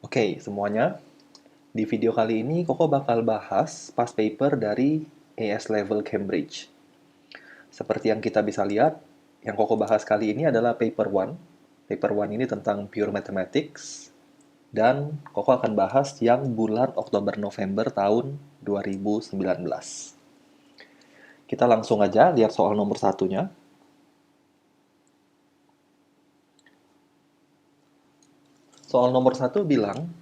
Oke, semuanya. Di video kali ini, Koko bakal bahas past paper dari AS Level Cambridge. Seperti yang kita bisa lihat, yang Koko bahas kali ini adalah paper 1. Paper 1 ini tentang pure mathematics, dan Koko akan bahas yang bulan Oktober-November tahun 2019. Kita langsung aja lihat soal nomor satunya. Soal nomor 1 bilang,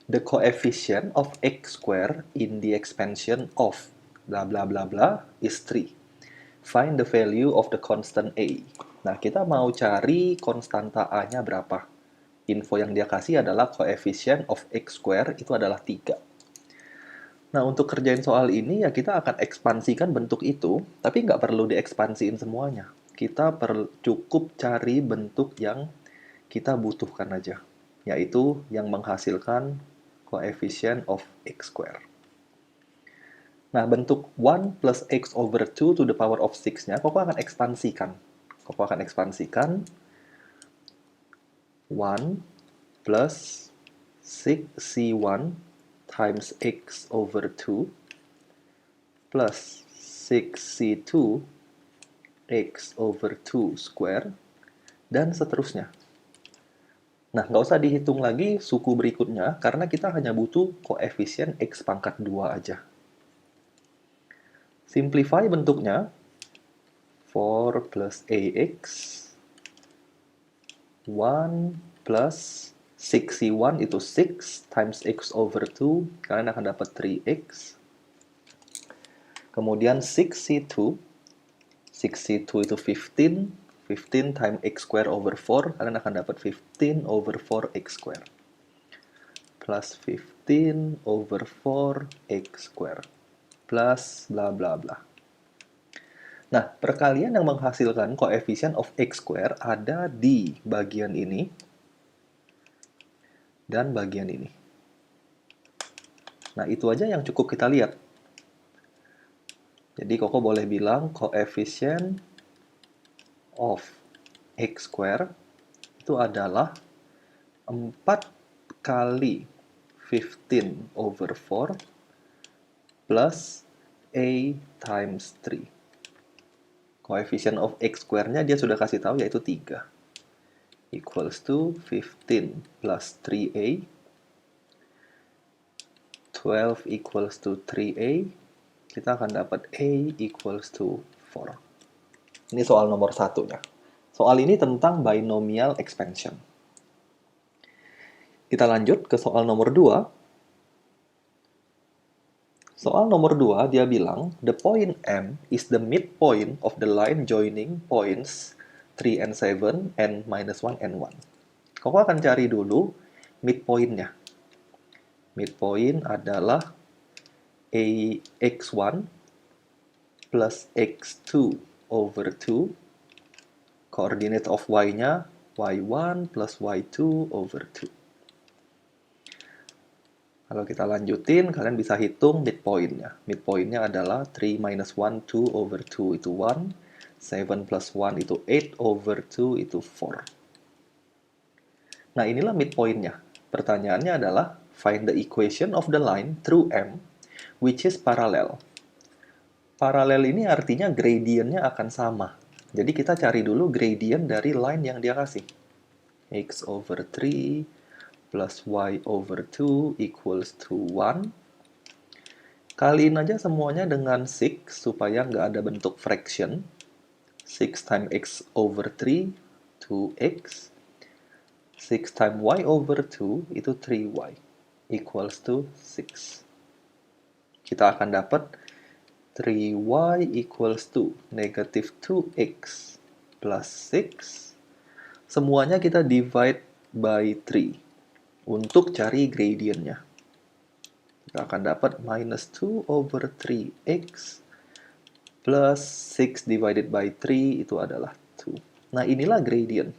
the coefficient of x square in the expansion of bla bla bla bla is 3. Find the value of the constant A. Nah, kita mau cari konstanta A-nya berapa. Info yang dia kasih adalah coefficient of x square itu adalah 3. Nah, untuk kerjain soal ini ya kita akan ekspansikan bentuk itu, tapi nggak perlu diekspansiin semuanya. Kita cukup cari bentuk yang kita butuhkan aja, yaitu yang menghasilkan coefficient of x square. Nah, bentuk 1 plus x over 2 to the power of 6-nya, Koko akan ekspansikan. Koko akan ekspansikan 1 plus 6c1 times x over 2 plus 6c2 x over 2 square, dan seterusnya. Nah, nggak usah dihitung lagi suku berikutnya, karena kita hanya butuh koefisien x pangkat 2 aja. Simplify bentuknya, 4 plus ax, 1 plus 6c1 itu 6 times x over 2, kalian akan dapat 3x. Kemudian 6c2 itu 15, 15 times x square over 4, kalian akan dapat 15 over 4x square. Plus 15 over 4x square. Plus bla bla bla. Nah, perkalian yang menghasilkan coefficient of x square ada di bagian ini dan bagian ini. Nah, itu aja yang cukup kita lihat. Jadi, Koko boleh bilang coefficient of x square itu adalah 4 kali 15 over 4 plus a times 3. Coefficient of x square-nya dia sudah kasih tahu yaitu 3. Equals to 15 plus 3a. 12 equals to 3a. Kita akan dapat a equals to 4. Ini soal nomor satunya. Soal ini tentang binomial expansion. Kita lanjut ke soal nomor 2. Soal nomor 2, dia bilang, the point M is the midpoint of the line joining points 3 and 7 and minus 1 and 1. Koko akan cari dulu midpoint-nya. Midpoint adalah x1 plus x2 over 2. Coordinate of y-nya y1 plus y2 over 2. Kalau kita lanjutin, kalian bisa hitung midpoint-nya. Midpoint-nya adalah 3 minus 1, 2 over 2 itu 1. 7 plus 1 itu 8 over 2 itu 4. Nah, inilah midpoint-nya. Pertanyaannya adalah, find the equation of the line through M, which is parallel. Paralel ini artinya gradientnya akan sama. Jadi kita cari dulu gradient dari line yang dia kasih. X over 3 plus y over 2 equals to 1. Kaliin aja semuanya dengan 6 supaya nggak ada bentuk fraction. 6 times x over 3, 2x. 6 times y over 2 itu 3y equals to 6. Kita akan dapat 3y equals to negative 2x plus 6. Semuanya kita divide by 3 untuk cari gradientnya. Kita akan dapat minus 2 over 3x plus 6 divided by 3 itu adalah 2. Nah, inilah gradient.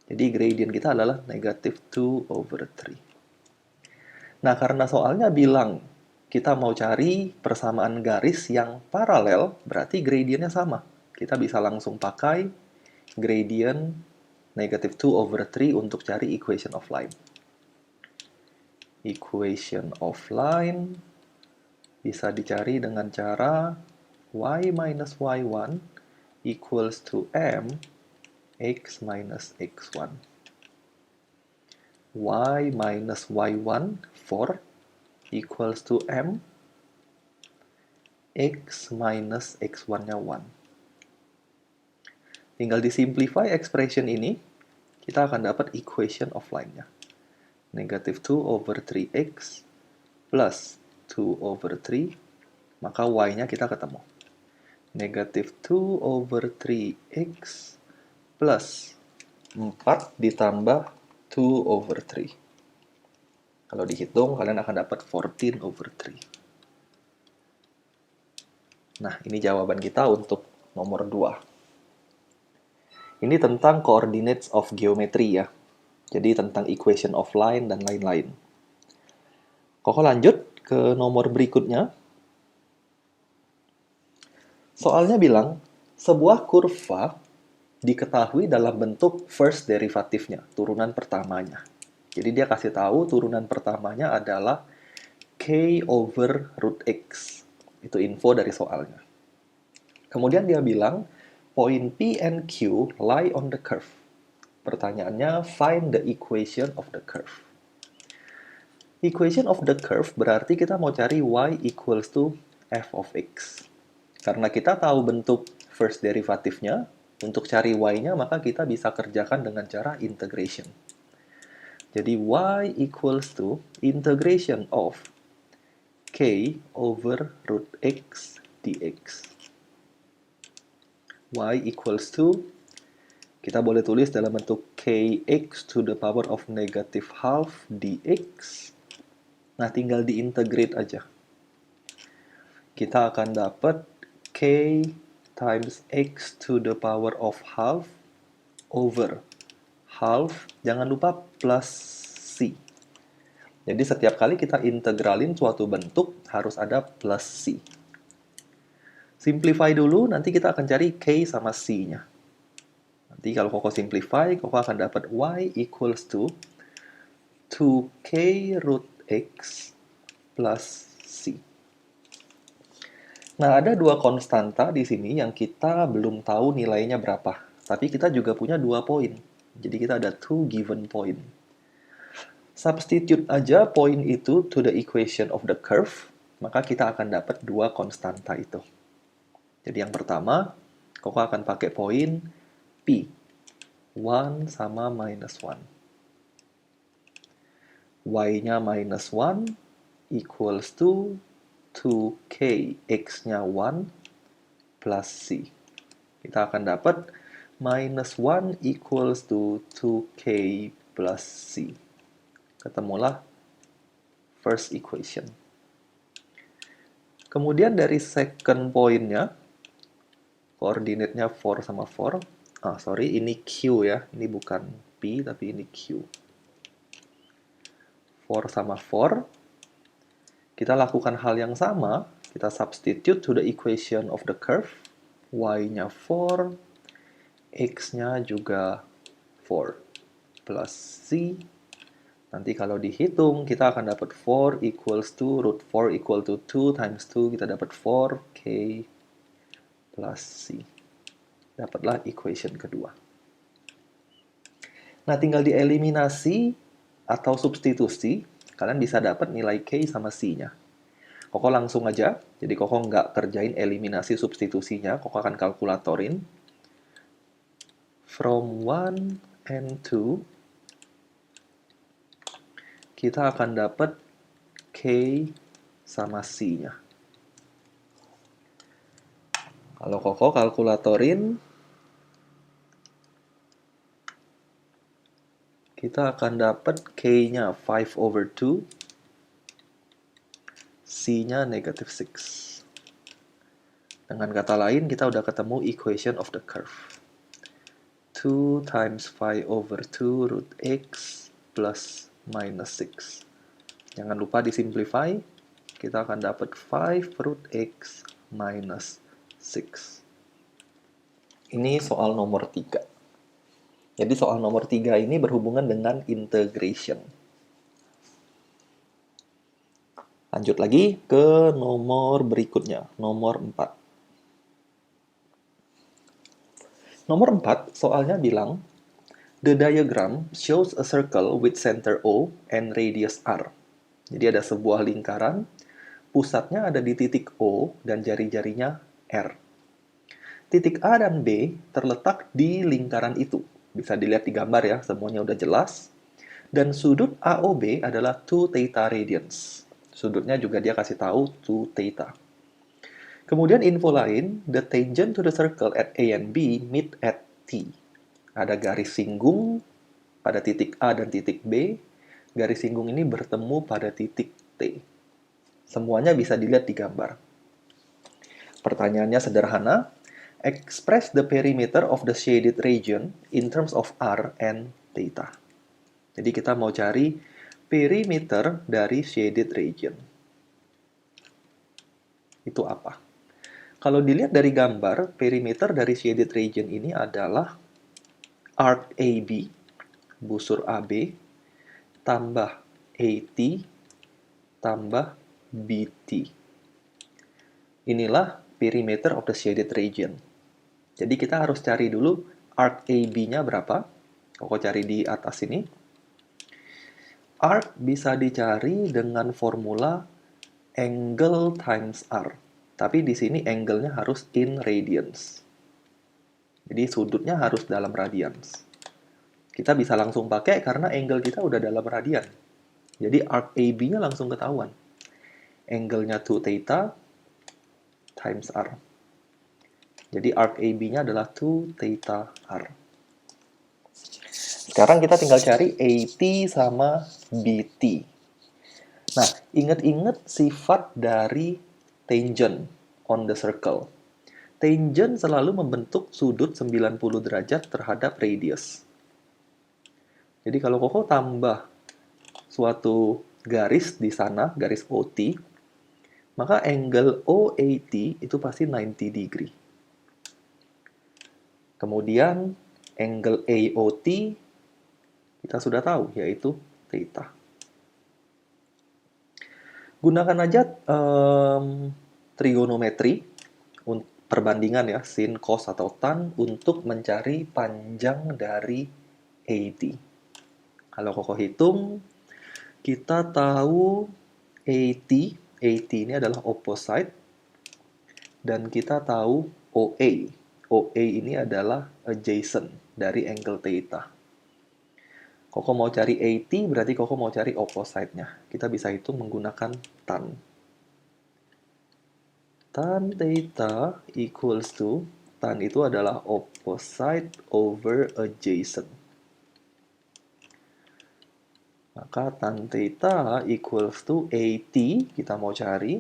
Jadi gradient kita adalah negative 2 over 3. Nah, karena soalnya bilang kita mau cari persamaan garis yang paralel, berarti gradientnya sama. Kita bisa langsung pakai gradient negative 2 over 3 untuk cari equation of line. Equation of line bisa dicari dengan cara y minus y1 equals to m x minus x1. Y minus y1, 4, equals to m, x minus x1-nya 1. Tinggal disimplify expression ini, kita akan dapat equation of line-nya. Negative 2 over 3x plus 2 over 3, maka y-nya kita ketemu. Negative 2 over 3x plus 4 ditambah 2 over 3. Kalau dihitung, kalian akan dapat 14 over 3. Nah, ini jawaban kita untuk nomor 2. Ini tentang coordinates of geometry ya. Jadi tentang equation of line dan lain-lain. Koko lanjut ke nomor berikutnya. Soalnya bilang, sebuah kurva diketahui dalam bentuk first derivative-nya, turunan pertamanya. Jadi dia kasih tahu turunan pertamanya adalah k over root x. Itu info dari soalnya. Kemudian dia bilang, point P and Q lie on the curve. Pertanyaannya, find the equation of the curve. Equation of the curve berarti kita mau cari y equals to f of x. Karena kita tahu bentuk first derivative-nya, untuk cari y-nya maka kita bisa kerjakan dengan cara integration. Jadi y equals to integration of k over root x dx. Y equals to, kita boleh tulis dalam bentuk kx to the power of negative half dx. Nah, tinggal diintegrate aja. Kita akan dapat k times x to the power of half over half, jangan lupa plus c. Jadi setiap kali kita integralin suatu bentuk, harus ada plus c. Simplify dulu, nanti kita akan cari k sama c-nya. Nanti kalau Koko simplify, Koko akan dapat y equals to 2k root x plus c. Nah, ada dua konstanta di sini yang kita belum tahu nilainya berapa. Tapi kita juga punya 2 poin. Jadi kita ada 2 given point. Substitute aja poin itu to the equation of the curve, maka kita akan dapat 2 konstanta itu. Jadi yang pertama, Koko akan pakai poin P. 1 sama minus 1. Y-nya minus 1 equals to 2k, x-nya 1 plus c. Kita akan dapat minus 1 equals to 2k plus c. Ketemulah first equation. Kemudian dari second point-nya, koordinatnya 4 sama 4. Sorry, ini Q ya. Ini bukan P, tapi ini Q. 4 sama 4. Kita lakukan hal yang sama. Kita substitute to the equation of the curve. Y-nya 4. X-nya juga 4. Plus C. Nanti kalau dihitung, kita akan dapat 4 equals to root 4 equal to 2 times 2. Kita dapat 4K plus C. Dapatlah equation kedua. Nah, tinggal dieliminasi atau substitusi, kalian bisa dapat nilai K sama C-nya. Koko langsung aja, jadi Koko nggak kerjain eliminasi substitusinya, Koko akan kalkulatorin. From 1 and 2, kita akan dapat K sama C-nya. Kalau Koko kalkulatorin, kita akan dapat K-nya 5 over 2, C-nya negative 6. Dengan kata lain, kita udah ketemu equation of the curve. 2 times 5 over 2 root x plus minus 6. Jangan lupa disimplify, kita akan dapat 5 root x minus 6. Ini soal nomor 3. Jadi soal nomor 3 ini berhubungan dengan integration. Lanjut lagi ke nomor berikutnya, nomor 4. Nomor 4, soalnya bilang, the diagram shows a circle with center O and radius R. Jadi ada sebuah lingkaran, pusatnya ada di titik O dan jari-jarinya R. Titik A dan B terletak di lingkaran itu. Bisa dilihat di gambar ya, semuanya udah jelas. Dan sudut AOB adalah 2 theta radians. Sudutnya juga dia kasih tahu 2 theta. Kemudian info lain, the tangent to the circle at A and B meet at T. Ada garis singgung pada titik A dan titik B. Garis singgung ini bertemu pada titik T. Semuanya bisa dilihat di gambar. Pertanyaannya sederhana. Express the perimeter of the shaded region in terms of R and theta. Jadi kita mau cari perimeter dari shaded region. Itu apa? Kalau dilihat dari gambar, perimeter dari shaded region ini adalah arc AB, busur AB, tambah AT, tambah BT. Inilah perimeter of the shaded region. Jadi kita harus cari dulu arc AB-nya berapa. Koko cari di atas ini. Arc bisa dicari dengan formula angle times R. Tapi di sini angle-nya harus in radians. Jadi sudutnya harus dalam radians. Kita bisa langsung pakai karena angle kita udah dalam radian. Jadi arc AB-nya langsung ketahuan. Angle-nya 2 theta times R. Jadi arc AB-nya adalah 2 theta R. Sekarang kita tinggal cari AT sama BT. Nah, ingat-ingat sifat dari tangent on the circle. Tangent selalu membentuk sudut 90 derajat terhadap radius. Jadi kalau Koko tambah suatu garis di sana, garis OT, maka angle OAT itu pasti 90 degree. Kemudian angle AOT kita sudah tahu, yaitu theta. Gunakan aja trigonometri, perbandingan ya, sin, cos, atau tan, untuk mencari panjang dari AT. Kalau Koko hitung, kita tahu AT ini adalah opposite, dan kita tahu OA. OA ini adalah adjacent dari angle theta. Koko mau cari AT, berarti Koko mau cari opposite-nya. Kita bisa hitung menggunakan tan. Tan theta equals to, tan itu adalah opposite over adjacent. Maka tan theta equals to AT, kita mau cari,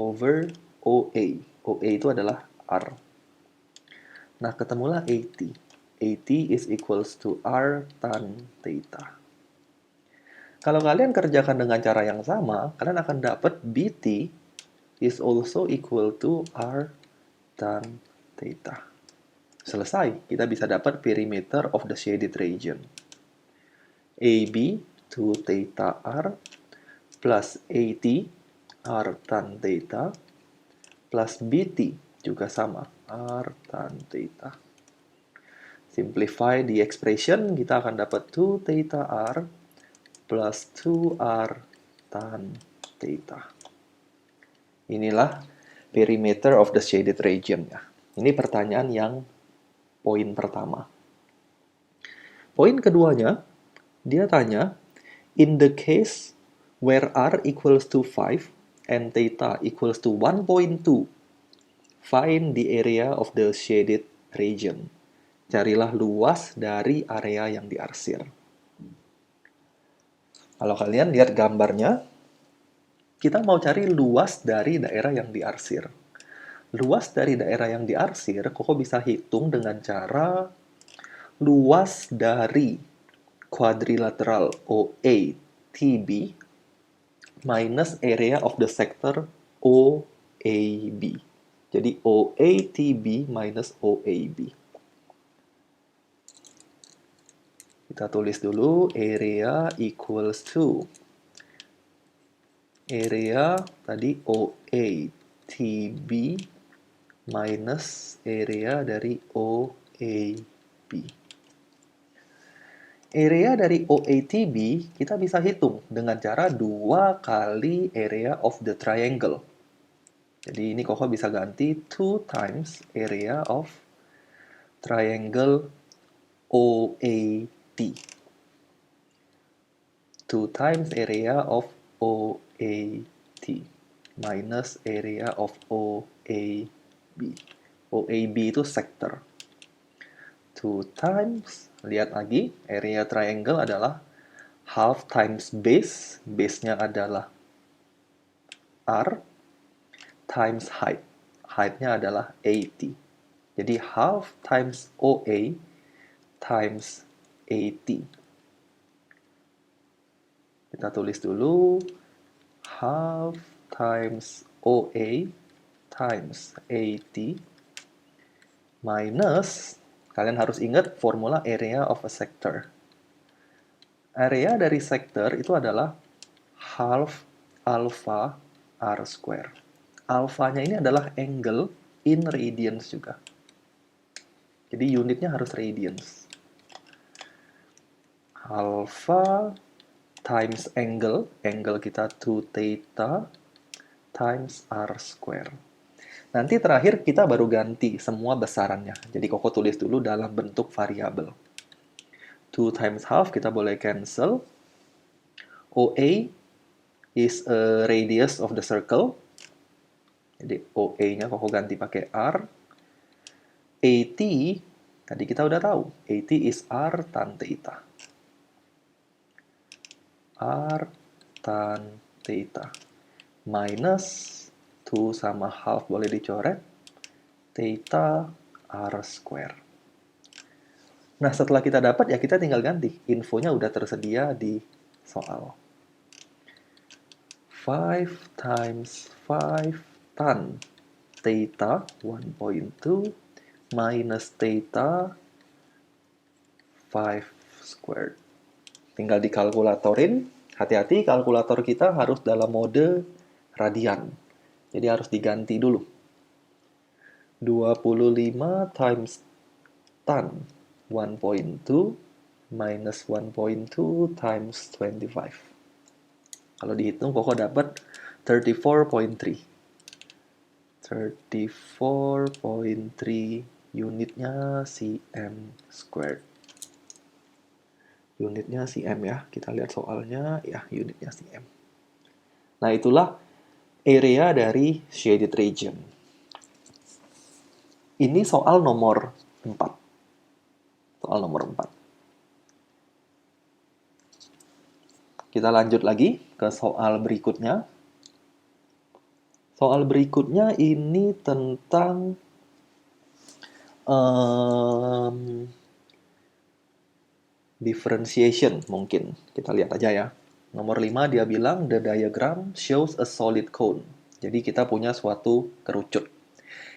over OA. OA itu adalah R. Nah, ketemulah AT. AT is equals to R tan theta. Kalau kalian kerjakan dengan cara yang sama, kalian akan dapat BT is also equal to R tan theta. Selesai, kita bisa dapat perimeter of the shaded region. AB 2 theta R plus AT R tan theta plus BT juga sama, R tan theta. Simplify the expression, kita akan dapat 2 theta R plus 2R tan theta. Inilah perimeter of the shaded region ya. Ini pertanyaan yang poin pertama. Poin keduanya, dia tanya, in the case where R equals to 5 and theta equals to 1.2, find the area of the shaded region. Carilah luas dari area yang diarsir. Kalau kalian lihat gambarnya, kita mau cari luas dari daerah yang diarsir. Luas dari daerah yang diarsir, Koko bisa hitung dengan cara luas dari quadrilateral OATB minus area of the sector OAB. Jadi OATB minus OAB. Kita tulis dulu area equals to area tadi OATB minus area dari OAB. Area dari OATB kita bisa hitung dengan cara 2 kali area of the triangle. Jadi ini Koko bisa ganti 2 times area of triangle OAT. 2 times area of OAT minus area of OAB. OAB itu sector. 2 times, lihat lagi, area triangle adalah half times base, base-nya adalah R, times height. Height-nya adalah 80. Jadi half times OA times 80. Kita tulis dulu half times OA times 80 minus, kalian harus ingat formula area of a sector. Area dari sector itu adalah half alpha R square. Alfanya ini adalah angle in radians juga. Jadi unitnya harus radians. Alpha times angle kita 2 theta times R square. Nanti terakhir kita baru ganti semua besarannya. Jadi Koko tulis dulu dalam bentuk variabel. 2 times half kita boleh cancel. OA is a radius of the circle. Jadi OA-nya Koko ganti pakai R. AT, tadi kita udah tahu. AT is R tan theta. R tan theta. Minus 2 sama half boleh dicoret. Theta R square. Nah, setelah kita dapat, ya kita tinggal ganti. Infonya udah tersedia di soal. 5 times 5 tan theta 1.2 minus theta 5 squared. Tinggal dikalkulatorin. Hati-hati, kalkulator kita harus dalam mode radian. Jadi harus diganti dulu. 25 times tan 1.2 minus 1.2 times 25. Kalau dihitung, Koko dapat 34.3. 34.3 unitnya cm squared. Unitnya cm ya. Kita lihat soalnya, ya unitnya cm. Nah, itulah area dari shaded region. Ini soal nomor 4. Soal nomor 4. Kita lanjut lagi ke soal berikutnya. Soal berikutnya ini tentang differentiation mungkin. Kita lihat aja ya. Nomor 5 dia bilang the diagram shows a solid cone. Jadi kita punya suatu kerucut.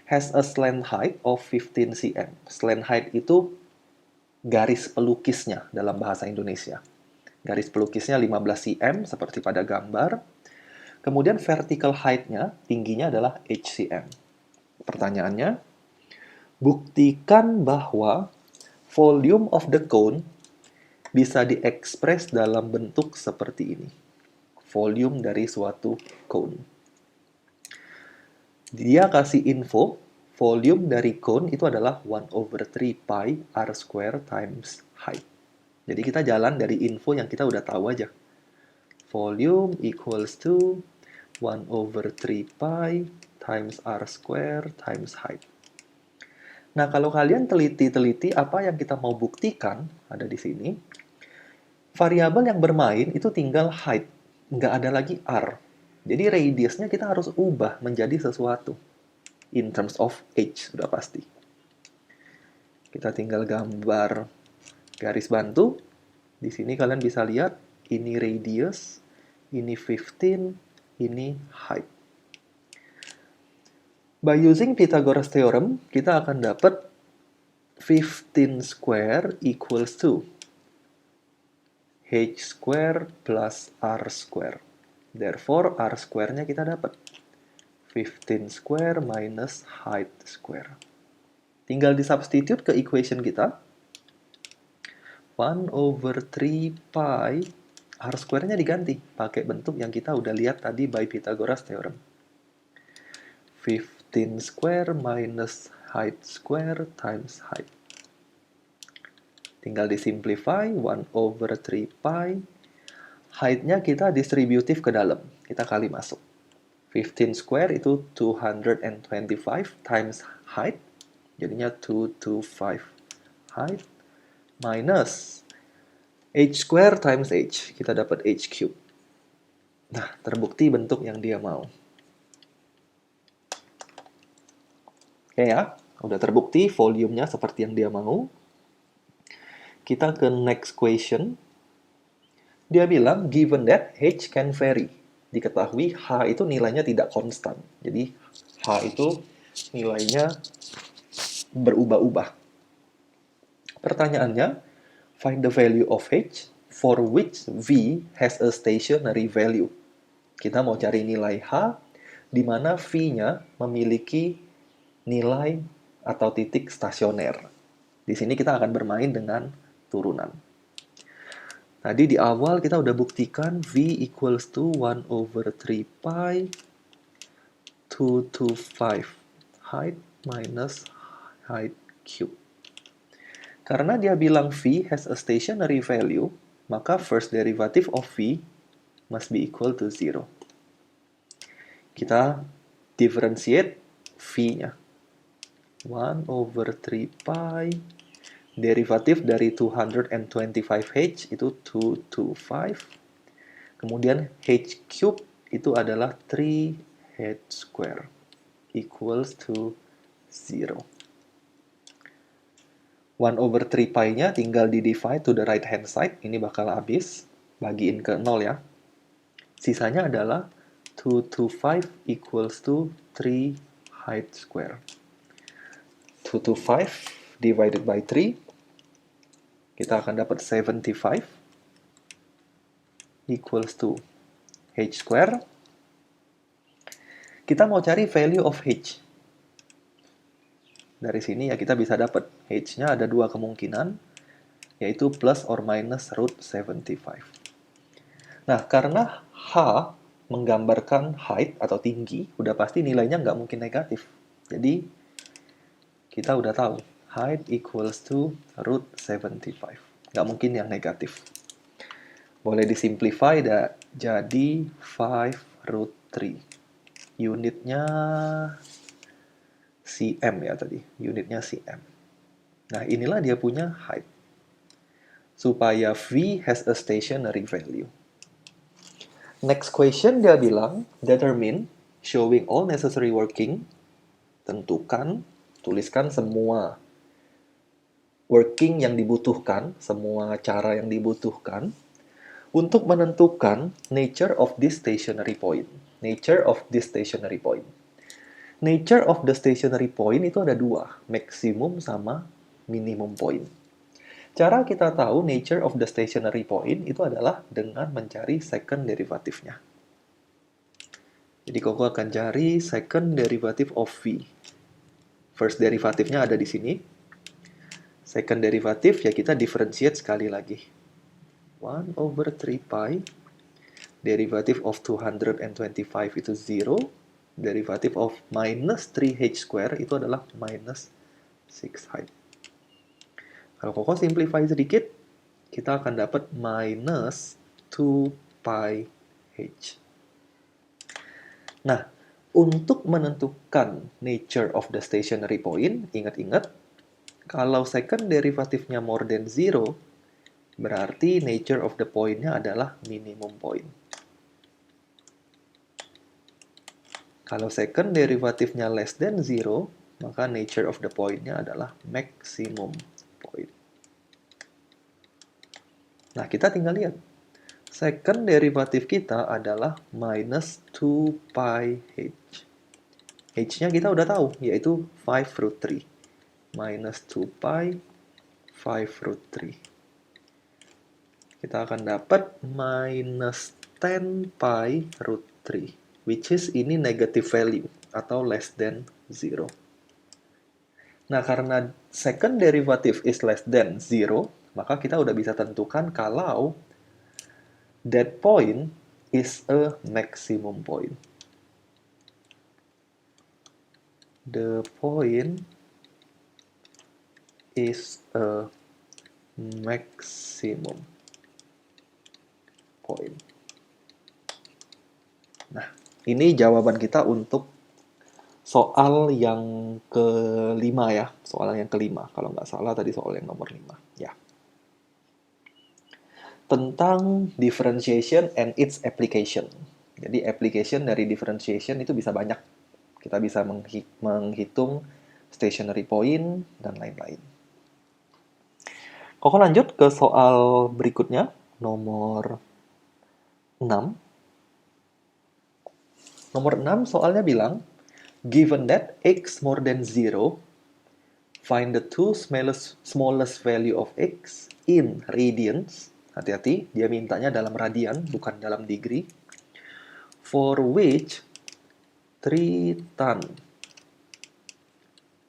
Has a slant height of 15 cm. Slant height itu garis pelukisnya dalam bahasa Indonesia. Garis pelukisnya 15 cm seperti pada gambar. Kemudian vertical height-nya, tingginya adalah HCM. Pertanyaannya, buktikan bahwa volume of the cone bisa diekspres dalam bentuk seperti ini. Volume dari suatu cone. Dia kasih info, volume dari cone itu adalah 1/3 pi r square times height. Jadi kita jalan dari info yang kita udah tahu aja. Volume equals to 1/3 pi times r square times height. Nah, kalau kalian teliti-teliti apa yang kita mau buktikan, ada di sini. Variabel yang bermain itu tinggal height, nggak ada lagi r. Jadi radiusnya kita harus ubah menjadi sesuatu. In terms of h, sudah pasti. Kita tinggal gambar garis bantu. Di sini kalian bisa lihat, ini radius, ini 15, ini height. By using Pythagoras theorem, kita akan dapat 15 square equals to h square plus r square. Therefore, R square-nya kita dapat 15 square minus height square. Tinggal disubstitute ke equation kita. 1 over 3 pi, R square-nya diganti pakai bentuk yang kita udah lihat tadi by Pythagoras theorem. 15 square minus height square times height. Tinggal disimplify, 1 over 3 pi. Height-nya kita distributif ke dalam, kita kali masuk. 15 square itu 225 times height, jadinya 225 height, minus h square times h, kita dapat h cube. Nah, terbukti bentuk yang dia mau. Oke ya, udah terbukti volumenya seperti yang dia mau. Kita ke next question. Dia bilang, given that h can vary. Diketahui h itu nilainya tidak konstan. Jadi, h itu nilainya berubah-ubah. Pertanyaannya, find the value of h for which v has a stationary value. Kita mau cari nilai h, di mana v-nya memiliki nilai atau titik stasioner. Di sini kita akan bermain dengan turunan. Tadi di awal kita udah buktikan V equals to 1 over 3 pi 2 to 5 height minus height cube. Karena dia bilang V has a stationary value, maka first derivative of V must be equal to 0. Kita differentiate V-nya. 1 over 3 pi, derivatif dari 225H itu 225. Kemudian H cube itu adalah 3H square equals to 0. 1 over 3 pi-nya tinggal di-divide to the right hand side. Ini bakal habis. Bagiin ke 0 ya. Sisanya adalah 225 equals to 3 height square. 225 divided by 3. Kita akan dapat 75 equals to h square. Kita mau cari value of h. Dari sini ya kita bisa dapat h-nya ada dua kemungkinan, yaitu plus or minus root 75. Nah, karena h menggambarkan height atau tinggi, udah pasti nilainya nggak mungkin negatif. Jadi, kita udah tahu height equals to root 75. Nggak mungkin yang negatif. Boleh disimplify jadi 5 root 3. Unitnya cm ya tadi. Unitnya cm. Nah, inilah dia punya height. Supaya V has a stationary value. Next question dia bilang, determine showing all necessary working. Tentukan, tuliskan semua working yang dibutuhkan, semua cara yang dibutuhkan untuk menentukan nature of this stationary point. Nature of this stationary point. Nature of the stationary point itu ada dua, maximum sama minimum point. Cara kita tahu nature of the stationary point itu adalah dengan mencari second derivatifnya. Jadi Koko akan cari second derivative of V. First derivatifnya ada di sini. Second derivative ya kita differentiate sekali lagi. 1 over 3 pi. Derivative of 225 itu 0. Derivative of minus 3h square itu adalah minus 6 height. Kalau Koko simplify sedikit, kita akan dapat minus 2 pi h. Nah, untuk menentukan nature of the stationary point, ingat-ingat, kalau second derivatifnya more than 0, berarti nature of the point-nya adalah minimum point. Kalau second derivatifnya less than 0, maka nature of the point-nya adalah maximum point. Nah, kita tinggal lihat. Second derivatif kita adalah minus 2 pi h. H-nya kita udah tahu, yaitu 5 root 3. Minus 2 pi 5 root 3. Kita akan dapat minus 10 pi root 3, which is ini negative value atau less than 0. Nah, karena second derivative is less than 0, maka kita udah bisa tentukan kalau that point is a maximum point. The point is a maximum point. Nah, ini jawaban kita untuk soal yang kelima ya. Soal yang kelima. Kalau nggak salah tadi soal yang nomor 5. Ya. Tentang differentiation and its application. Jadi application dari differentiation itu bisa banyak. Kita bisa menghitung stationary point dan lain-lain. Koko lanjut ke soal berikutnya, nomor 6. Nomor 6 soalnya bilang, given that x more than 0, find the two smallest value of x in radians. Hati-hati, dia mintanya dalam radian, bukan dalam degree. For which 3 tan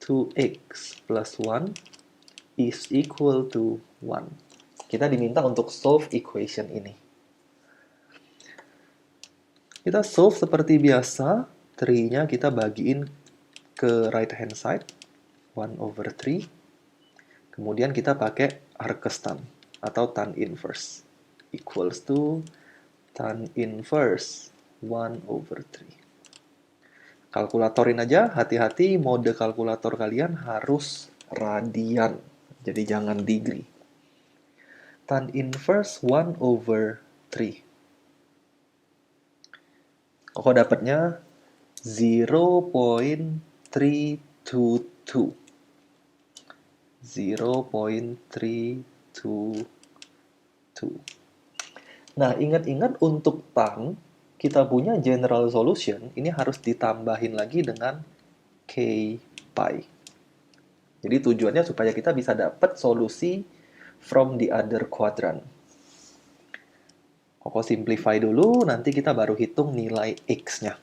2x plus 1 is equal to 1. Kita diminta untuk solve equation ini. Kita solve seperti biasa, 3-nya kita bagiin ke right hand side, 1/3. Kemudian kita pakai Arcus-tan atau tan inverse, equals to tan inverse 1/3. Kalkulatorin aja, hati-hati mode kalkulator kalian harus radian, jadi jangan degree. Tan inverse 1/3. Koko dapatnya 0.322. 0.322. Nah, ingat-ingat untuk tan, kita punya general solution, ini harus ditambahin lagi dengan k pi. Jadi tujuannya supaya kita bisa dapat solusi from the other quadrant. Koko simplify dulu, nanti kita baru hitung nilai x-nya.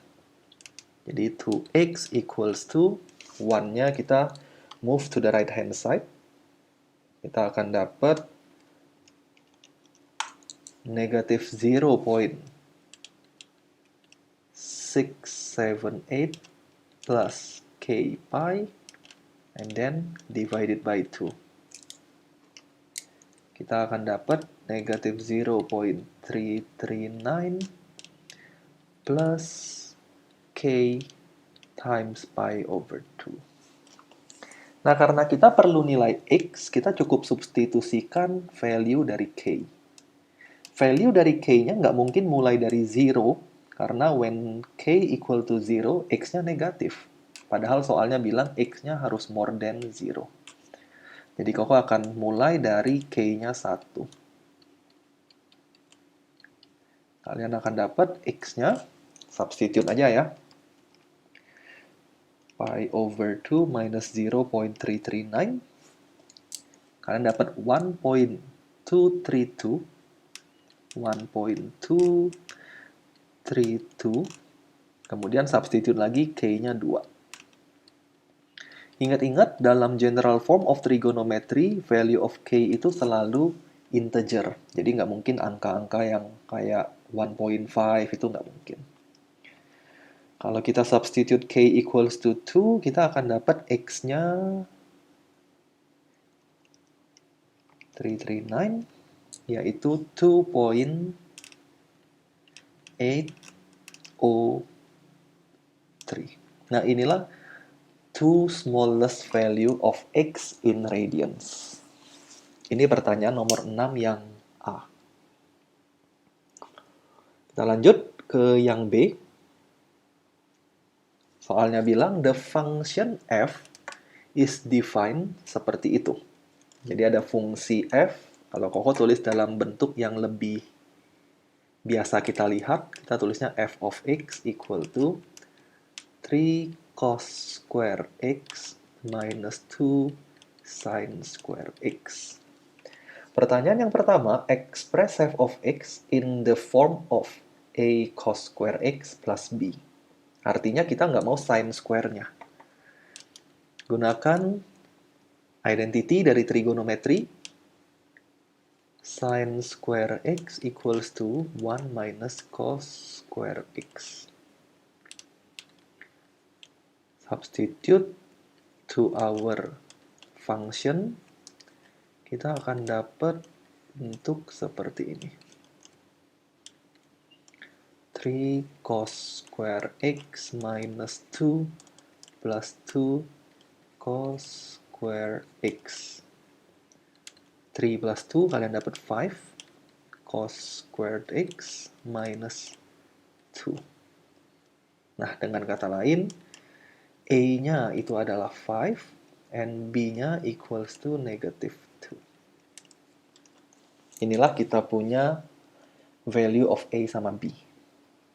Jadi 2x equals to 1-nya kita move to the right hand side. Kita akan dapat negative 0.678 plus k pi and then divided by 2. Kita akan dapat negative 0.339 plus k times pi over 2. Nah, karena kita perlu nilai x, kita cukup substitusikan value dari k. Value dari k-nya nggak mungkin mulai dari 0, karena when k equal to 0, x-nya negatif. Padahal soalnya bilang x-nya harus more than 0. Jadi Koko akan mulai dari k-nya 1. Kalian akan dapat x-nya, substitute aja ya. Pi over 2 minus 0.339. Kalian dapat 1.232. 1.232. Kemudian substitute lagi k-nya 2. Ingat-ingat, dalam general form of trigonometry, value of k itu selalu integer. Jadi nggak mungkin angka-angka yang kayak 1.5 itu nggak mungkin. Kalau kita substitute k equals to 2, kita akan dapat x-nya 339, yaitu 2.803. Nah, inilah two smallest value of x in radians. Ini pertanyaan nomor 6 yang A. Kita lanjut ke yang B. Soalnya bilang the function f is defined seperti itu. Jadi ada fungsi f, kalau Koko tulis dalam bentuk yang lebih biasa kita lihat, kita tulisnya f of x equal to 3 cos square x minus 2 sin square x. Pertanyaan yang pertama, express f of x in the form of A cos square X plus B. Artinya kita nggak mau sin square-nya. Gunakan identity dari trigonometri. Sin square X equals to 1 minus cos square X. Substitute to our function, kita akan dapat bentuk seperti ini. 3 cos square X minus 2 plus 2 cos square X. 3 plus 2 kalian dapat 5 cos squared X minus 2. Nah, dengan kata lain, A-nya itu adalah 5 and B-nya equals to negative 2. Inilah kita punya value of A sama B.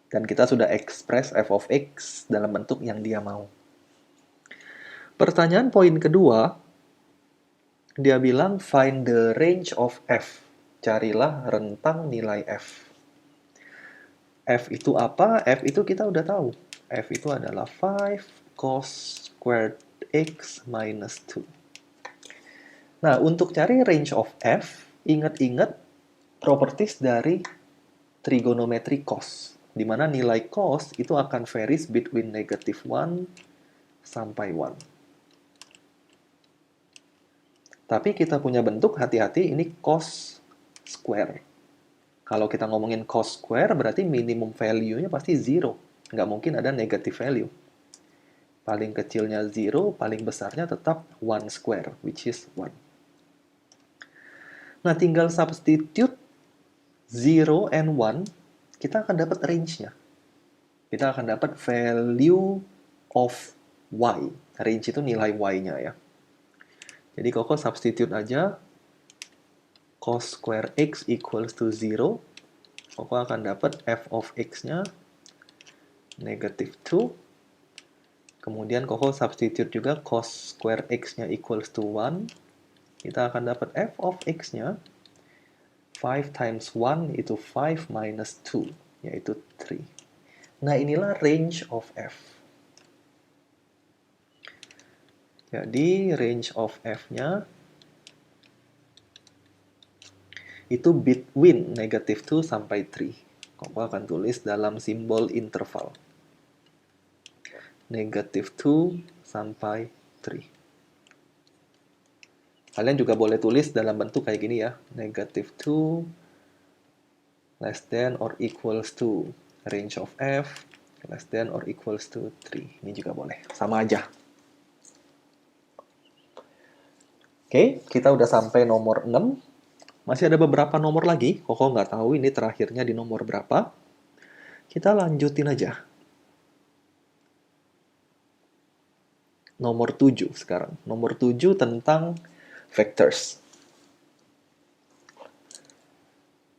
Dan kita sudah express f of x dalam bentuk yang dia mau. Pertanyaan poin kedua, dia bilang find the range of f. Carilah rentang nilai f. F itu apa? F itu kita udah tahu. F itu adalah 5 cos squared x minus 2. Nah, untuk cari range of f, ingat-ingat properties dari trigonometri cos, di mana nilai cos itu akan varies between negative 1 sampai 1. Tapi kita punya bentuk, hati-hati, ini cos square. Kalau kita ngomongin cos square, berarti minimum value-nya pasti 0. Nggak mungkin ada negative value. Paling kecilnya 0, paling besarnya tetap 1 square, which is 1. Nah, tinggal substitute 0 and 1, kita akan dapat range-nya. Kita akan dapat value of y. Range itu nilai y-nya ya. Jadi Koko substitute aja cos square x equals to 0. Koko akan dapat f of x-nya negative 2. Kemudian Koko substitute juga cos square x-nya equals to 1. Kita akan dapat f of x-nya 5 times 1 itu 5 minus 2, yaitu 3. Nah, inilah range of f. Jadi, range of f-nya itu between negative 2 sampai 3. Koko akan tulis dalam simbol interval. Negative 2 sampai 3. Kalian juga boleh tulis dalam bentuk kayak gini ya. Negative 2 less than or equals to range of f less than or equals to 3. Ini juga boleh. Sama aja. Oke, kita udah sampai nomor 6. Masih ada beberapa nomor lagi. Koko nggak tahu ini terakhirnya di nomor berapa. Kita lanjutin aja. Nomor 7 sekarang. Nomor 7 tentang vectors.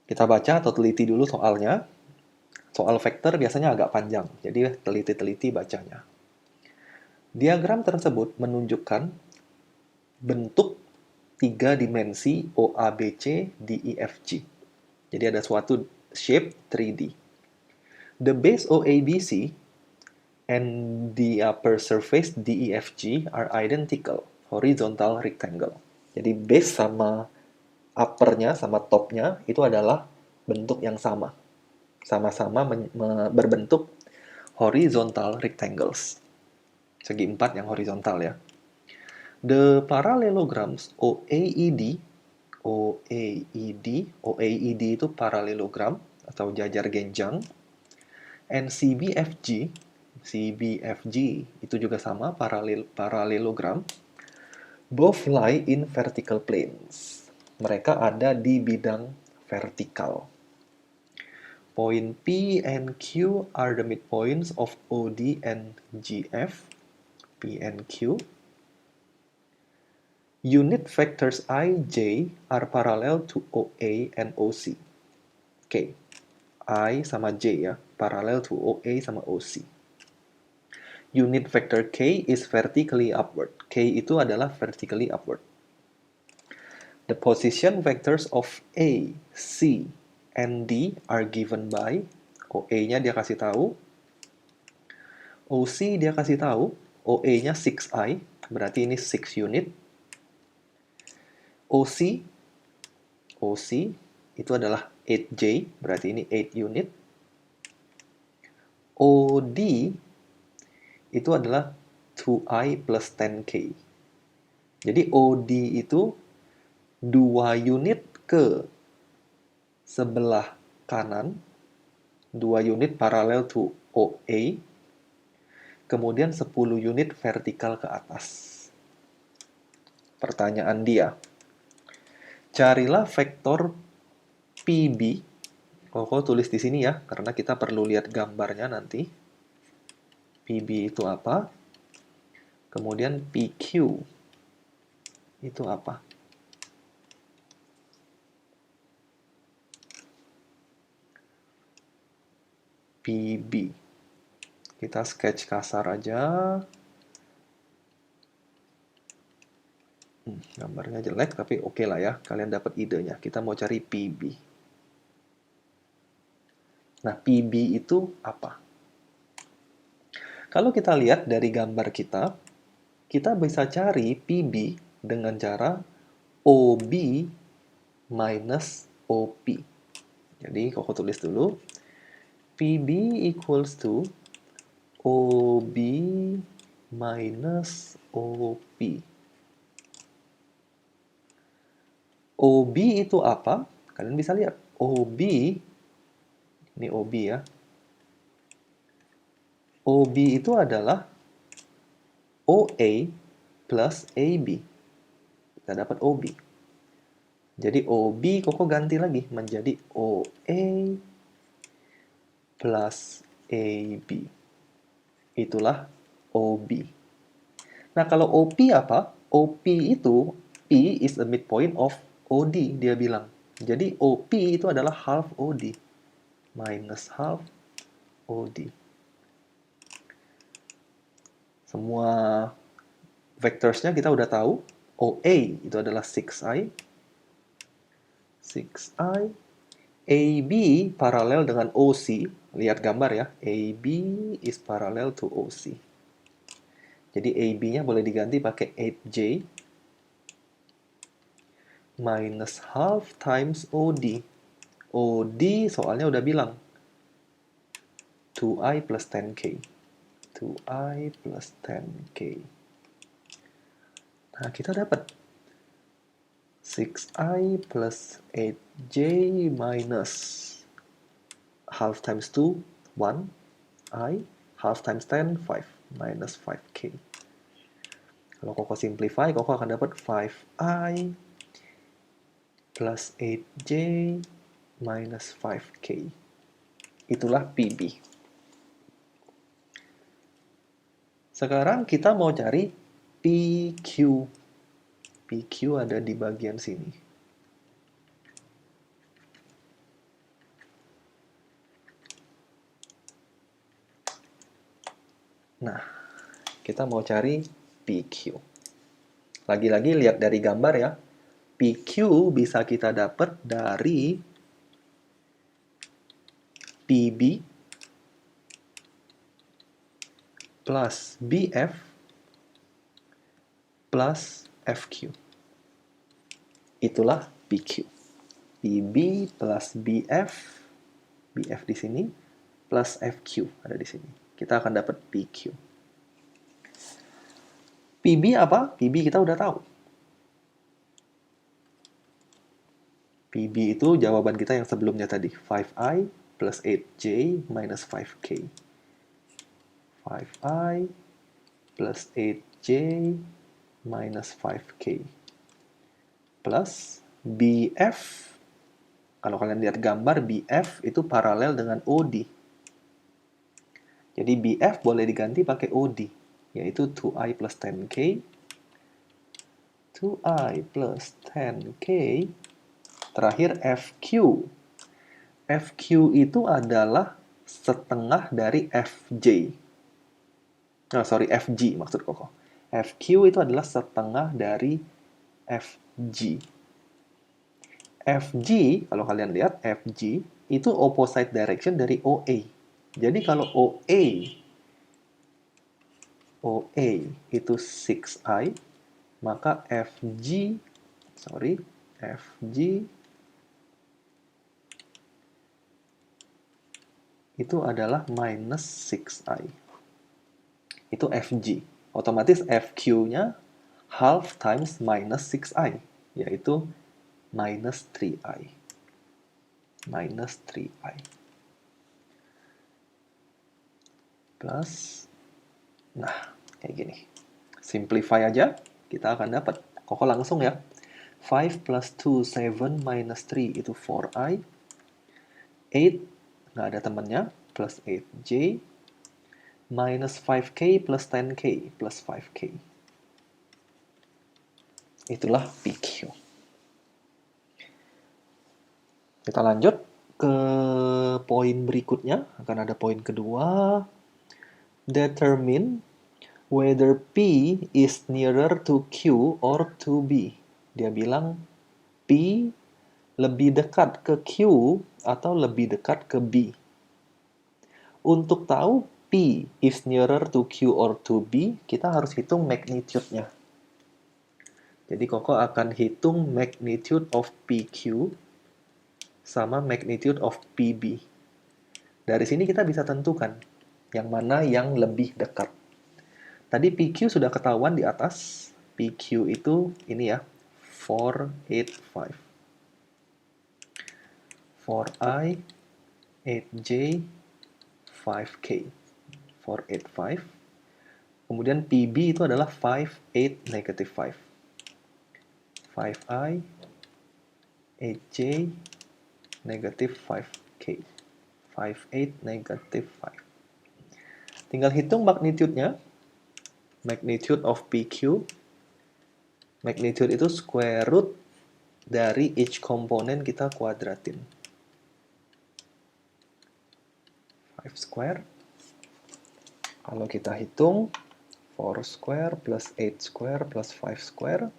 Kita baca atau teliti dulu soalnya. Soal vektor biasanya agak panjang, jadi teliti-teliti bacanya. Diagram tersebut menunjukkan bentuk 3 dimensi OABC DEFG. Jadi ada suatu shape 3D. The base OABC and the upper surface DEFG are identical, horizontal rectangle. Jadi base sama uppernya sama topnya itu adalah bentuk yang sama. Sama-sama berbentuk horizontal rectangles. Segi 4 yang horizontal ya. The parallelograms OAED itu parallelogram atau jajar genjang, and CBFG itu juga sama, parallelogram, both lie in vertical planes. Mereka ada di bidang vertikal. Point P and Q are the midpoints of OD and GF, P and Q. Unit vectors I, J are parallel to OA and OC. Oke, I sama J ya, parallel to OA sama OC. Unit vector K is vertically upward. K itu adalah vertically upward. The position vectors of A, C, and D are given by OA-nya dia kasih tahu, OC dia kasih tahu, OA-nya 6i, berarti ini 6 unit. OC itu adalah 8J, berarti ini 8 unit. OD itu adalah 2i plus 10K. Jadi OD itu 2 unit ke sebelah kanan, 2 unit paralel to OA, kemudian 10 unit vertikal ke atas. Pertanyaan dia, carilah vektor PB. Koko tulis di sini ya, karena kita perlu lihat gambarnya nanti. PB itu apa? Kemudian PQ itu apa? PB. Kita sketch kasar aja. Gambarnya jelek, tapi oke lah ya. Kalian dapat idenya. Kita mau cari PB. Nah, PB itu apa? Kalau kita lihat dari gambar kita bisa cari PB dengan cara OB minus OP. Jadi, Koko tulis dulu. PB equals to OB minus OP. OB itu apa? Kalian bisa lihat. OB, ini OB ya. OB itu adalah OA plus AB. Kita dapat OB. Jadi OB Koko ganti lagi menjadi OA plus AB. Itulah OB. Nah, kalau OP apa? OP itu, P is a midpoint of OD, dia bilang. Jadi OP itu adalah half OD. Minus half OD. Semua vectorsnya kita udah tahu. OA itu adalah 6i. 6i. AB paralel dengan OC. Lihat gambar ya. AB is parallel to OC. Jadi AB-nya boleh diganti pakai 8J minus half times OD. OD soalnya udah bilang 2i plus 10K. 2i plus 10K. Nah, kita dapat 6i plus 8J minus half times 2, 1i, half times 10, 5, minus 5K. Kalau Koko simplify, Koko akan dapat 5i plus 8J minus 5K. Itulah PB. Sekarang kita mau cari PQ. PQ ada di bagian sini. Nah, kita mau cari PQ. Lagi-lagi lihat dari gambar ya. PQ bisa kita dapat dari PB plus BF plus FQ. Itulah PQ. PB plus BF, BF di sini, plus FQ ada di sini. Kita akan dapat PQ. PB apa? PB kita udah tahu. PB itu jawaban kita yang sebelumnya tadi. 5i plus 8j minus 5k. 5i plus 8j minus 5k. Plus BF. Kalau kalian lihat gambar, BF itu paralel dengan OD. Jadi BF boleh diganti pakai OD, yaitu 2i plus 10k. 2i plus 10k. Terakhir FQ. FQ itu adalah setengah dari FJ. Oh, sorry, FG maksud Koko. FQ itu adalah setengah dari FG. FG, kalau kalian lihat, FG itu opposite direction dari OA. Jadi kalau OA itu 6i, maka FG itu adalah minus 6i. Itu FG. Otomatis FQ-nya half times minus 6i, yaitu minus 3i. Minus 3i. Plus, nah, kayak gini. Simplify aja, kita akan dapat. Koko langsung ya. 5 plus 2, 7 minus 3 itu 4i. 8, nggak ada temannya, plus 8j. Minus 5k plus 10k plus 5k. Itulah PQ. Kita lanjut ke poin berikutnya. Akan ada poin kedua. Determine whether P is nearer to Q or to B. Dia bilang P lebih dekat ke Q atau lebih dekat ke B. Untuk tahu P is nearer to Q or to B, kita harus hitung magnitude-nya. Jadi Koko akan hitung magnitude of PQ sama magnitude of PB. Dari sini kita bisa tentukan yang mana yang lebih dekat. Tadi PQ sudah ketahuan di atas. PQ itu ini ya, 485. 4i, 8j, 5k. 485. Kemudian PB itu adalah 58 negative 5. 5i, 8j, negative 5k. 58 negative 5. Tinggal hitung magnitude-nya. Magnitude of PQ. Magnitude itu square root dari each komponen kita kuadratin. 5 square. Kalau kita hitung 4 square plus 8 square plus 5 square,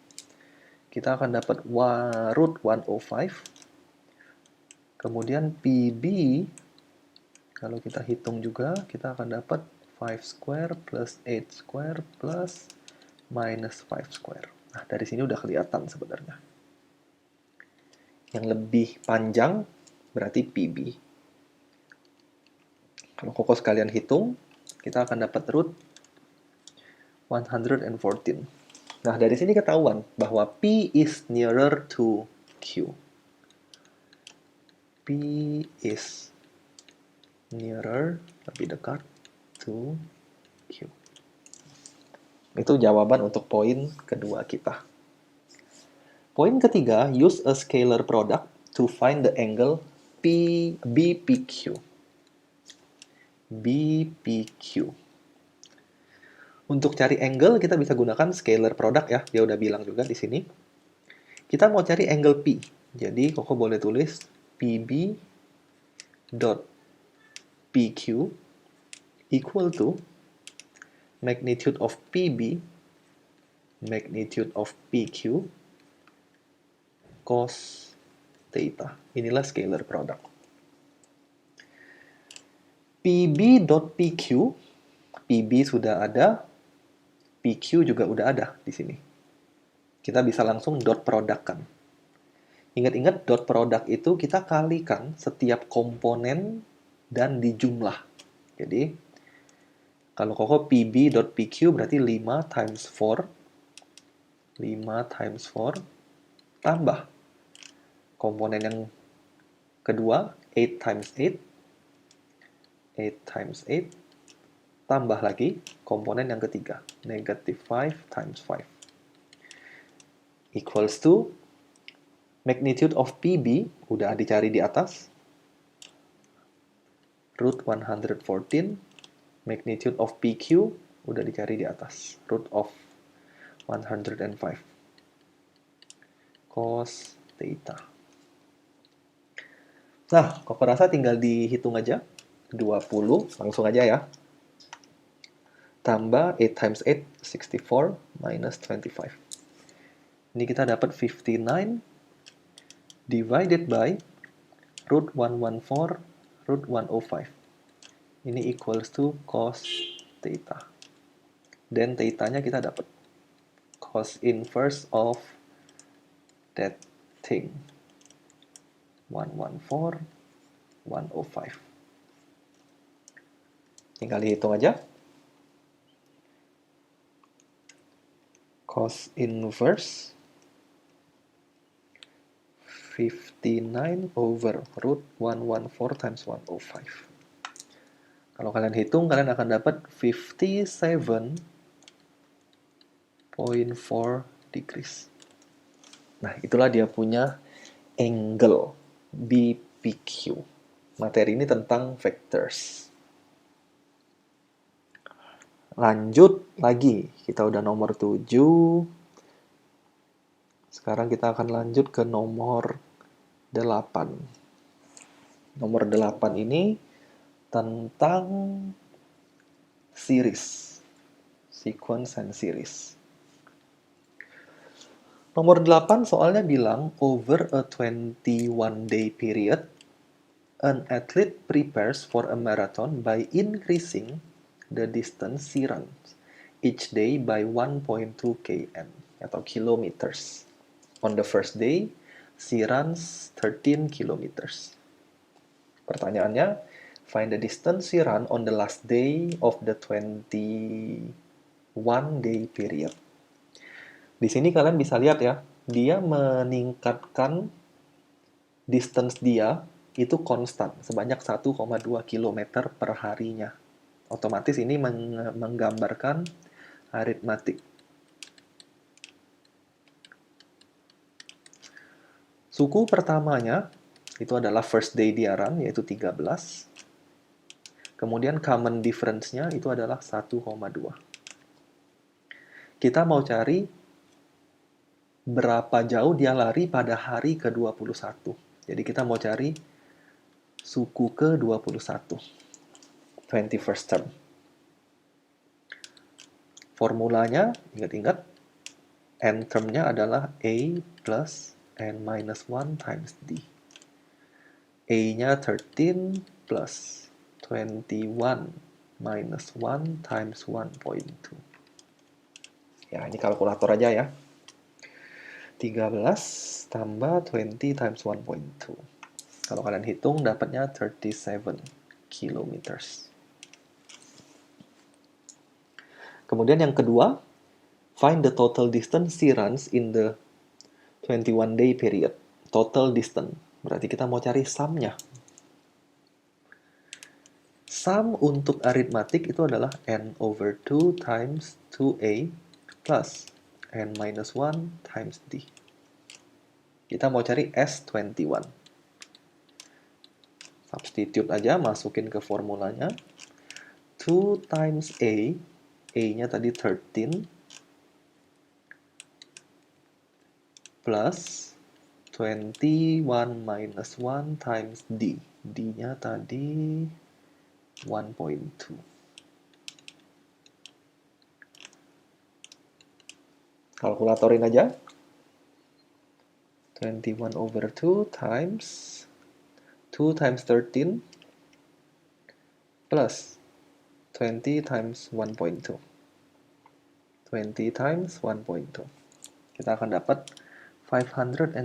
kita akan dapat root 105. Kemudian PB, kalau kita hitung juga, kita akan dapat 5 square plus 8 square plus minus 5 square. Nah, dari sini udah kelihatan sebenarnya. Yang lebih panjang berarti PB. Kalau Koko sekalian hitung, kita akan dapat root 114. Nah, dari sini ketahuan bahwa P is nearer to Q. P is nearer, lebih dekat, to Q. Itu jawaban untuk poin kedua kita. Poin ketiga, use a scalar product to find the angle BPQ. BPQ. Untuk cari angle, kita bisa gunakan scalar product ya. Dia udah bilang juga di sini. Kita mau cari angle P. Jadi, Koko boleh tulis PB dot PQ equal to magnitude of PB, magnitude of PQ, cos theta. Inilah scalar product. PB dot PQ, PB sudah ada, PQ juga udah ada di sini. Kita bisa langsung dot product kan. Ingat-ingat dot product itu kita kalikan setiap komponen dan dijumlah. Jadi, kalau Koko PB dot PQ berarti 5 times 4. 5 times 4 tambah komponen yang kedua 8 times 8. 8 times 8 tambah lagi komponen yang ketiga, negative 5 times 5. Equals to magnitude of PB, udah dicari di atas, root 114. Magnitude of PQ, udah dicari di atas, root of 105. Cos theta. Nah, Koko rasa tinggal dihitung aja. 20, langsung aja ya. Tambah 8 times 8, 64, minus 25. Ini kita dapat 59 divided by root 114 root 105. Ini equals to cos theta. Dan theta-nya kita dapat cos inverse of that thing. 114, 105. Tinggal dihitung aja. Cos inverse 59 over root 114 times 105. Kalau kalian hitung, kalian akan dapat 57.4 degrees. Nah, itulah dia punya angle BPQ. Materi ini tentang vectors. Lanjut lagi, kita udah nomor 7. Sekarang kita akan lanjut ke nomor 8. Nomor 8 ini tentang series. Sequence and series. Nomor 8 soalnya bilang, over a 21-day period, an athlete prepares for a marathon by increasing the distance she runs each day by 1.2 km atau kilometers. On the first day, she runs 13 kilometers. Pertanyaannya, find the distance she run on the last day of the 21-day period. Di sini kalian bisa lihat ya, dia meningkatkan distance dia itu konstan, sebanyak 1,2 km per harinya. Otomatis ini menggambarkan aritmatik. Suku pertamanya itu adalah first day dia run, yaitu 13. Kemudian common difference-nya itu adalah 1,2. Kita mau cari berapa jauh dia lari pada hari ke-21. Jadi kita mau cari suku ke-21. 21st term. Formulanya, ingat-ingat, n term-nya adalah A plus n minus 1 times D. A-nya 13 plus 21 minus 1 times 1.2. Ya, ini kalkulator aja ya. 13 tambah 20 times 1.2. Kalau kalian hitung, dapatnya 37 kilometers. Kemudian yang kedua, find the total distance she runs in the 21-day period. Total distance. Berarti kita mau cari sum-nya. Sum untuk aritmatik itu adalah n over 2 times 2a plus n minus 1 times d. Kita mau cari S21. Substitute aja, masukin ke formulanya. 2 times A-nya tadi 13, plus 21 minus 1 times D. D-nya tadi 1.2. Kalkulatorin aja. 21 over 2 times 2 times 13 plus 20 times 1.2. 20 times 1.2. Kita akan dapat 525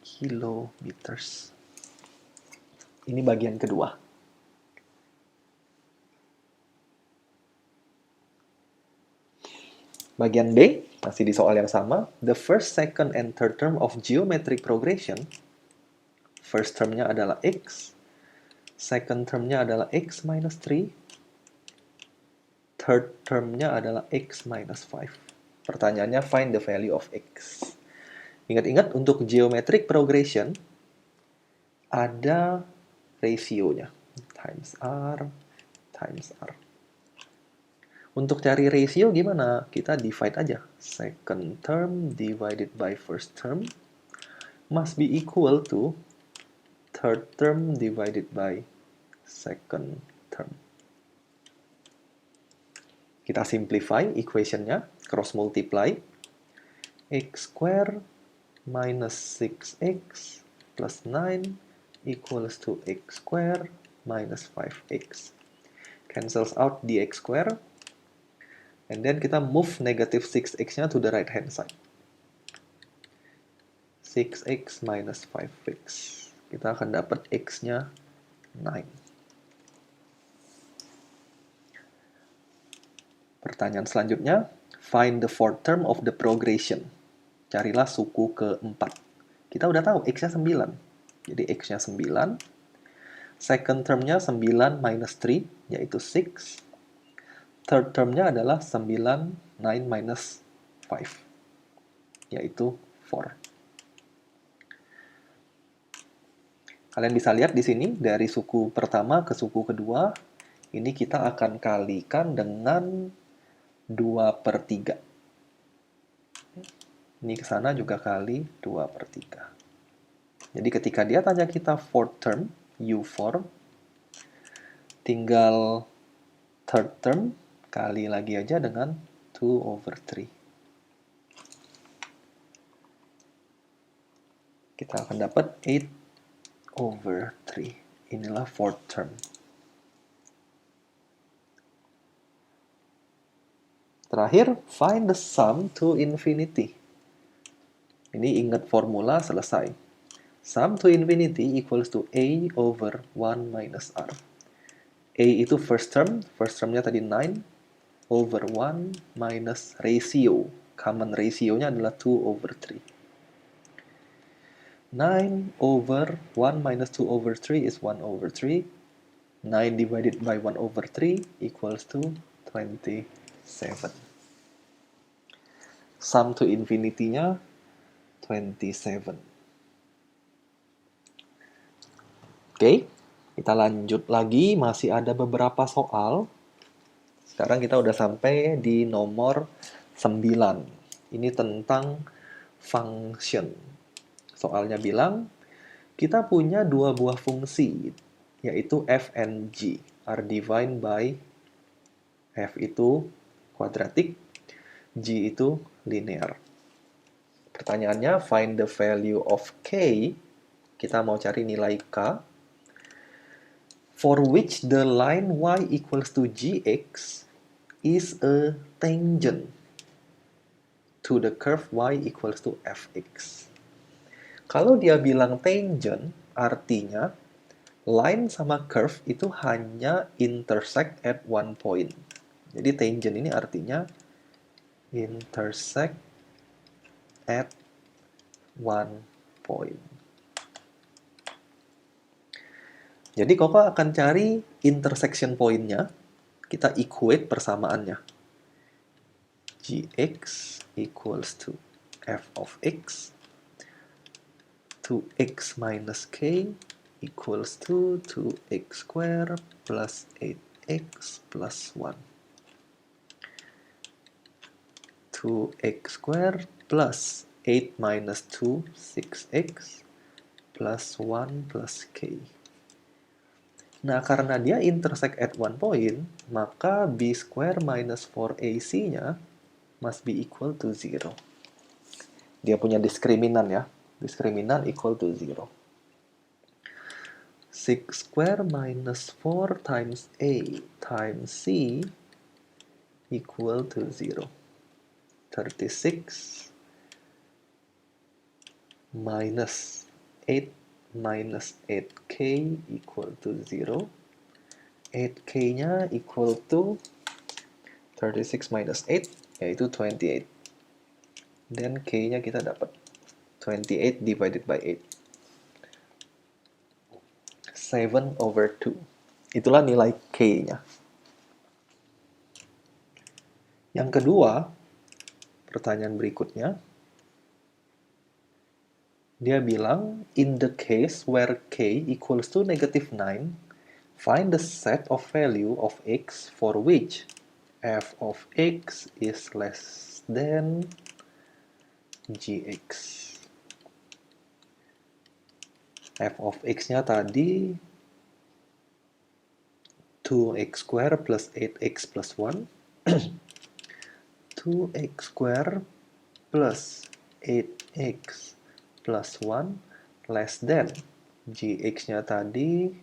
kilometers. Ini bagian kedua. Bagian B, masih di soal yang sama. The first, second, and third term of geometric progression. First termnya adalah X. Second termnya adalah X minus 3. Third termnya adalah X minus 5. Pertanyaannya, find the value of X. Ingat-ingat, untuk geometric progression, ada rasionya. Times R, times R. Untuk cari ratio gimana? Kita divide aja. Second term divided by first term must be equal to third term divided by second term. Kita simplify equation-nya, cross multiply. X square minus 6x plus 9 equals to x square minus 5x. Cancels out the x square. And then kita move negative 6x-nya to the right hand side. 6x minus 5x. Kita akan dapat x-nya 9. Pertanyaan selanjutnya, find the fourth term of the progression. Carilah suku keempat. Kita udah tahu x-nya 9. Jadi x-nya 9. Second term-nya 9 minus 3, yaitu 6. Third term-nya adalah 9 minus 5, yaitu 4. Kalian bisa lihat di sini, dari suku pertama ke suku kedua, ini kita akan kalikan dengan 2/3. Ini ke sana juga kali 2/3. Jadi ketika dia tanya kita fourth term, U4, tinggal third term kali lagi aja dengan 2/3. Kita akan dapat 8/3. Inilah fourth term. Terakhir, find the sum to infinity. Ini ingat formula, selesai. Sum to infinity equals to A over 1 minus R. A itu first termnya tadi 9, over 1 minus ratio. Common ratio-nya adalah 2/3. 9 over 1 minus 2/3 is 1/3. 9 divided by 1/3 equals to 27. Sum to infinity-nya 27. Oke, kita lanjut lagi. Masih ada beberapa soal. Sekarang kita udah sampai di nomor 9. Ini tentang function. Soalnya bilang, kita punya dua buah fungsi, yaitu f and g, are defined by f itu kuadratik, g itu linear. Pertanyaannya, find the value of k. Kita mau cari nilai k. For which the line y equals to gx is a tangent to the curve y equals to fx. Kalau dia bilang tangent, artinya line sama curve itu hanya intersect at one point. Jadi tangent ini artinya intersect at one point. Jadi Koko akan cari intersection point-nya. Kita equate persamaannya. Gx equals to f of x. 2x minus k equals to 2x square plus 8x plus 1. 2x square plus 8 minus 2, 6x plus 1 plus k. Nah, karena dia intersect at one point, maka b square minus 4ac-nya must be equal to 0. Dia punya diskriminan ya. Diskriminan equal to 0. 6 square minus 4 times a times c equal to 0. 36 minus 8 minus 8k equal to 0. 8k-nya equal to 36 minus 8, yaitu 28. Dan k-nya kita dapat 28 divided by 8. 7/2. Itulah nilai k-nya. Yang kedua, pertanyaan berikutnya, dia bilang, in the case where k equals to negative 9, find the set of value of x for which f of x is less than gx. F of x-nya tadi 2x square plus 8x plus 1. 2x square plus 8x plus 1 less than Gx-nya tadi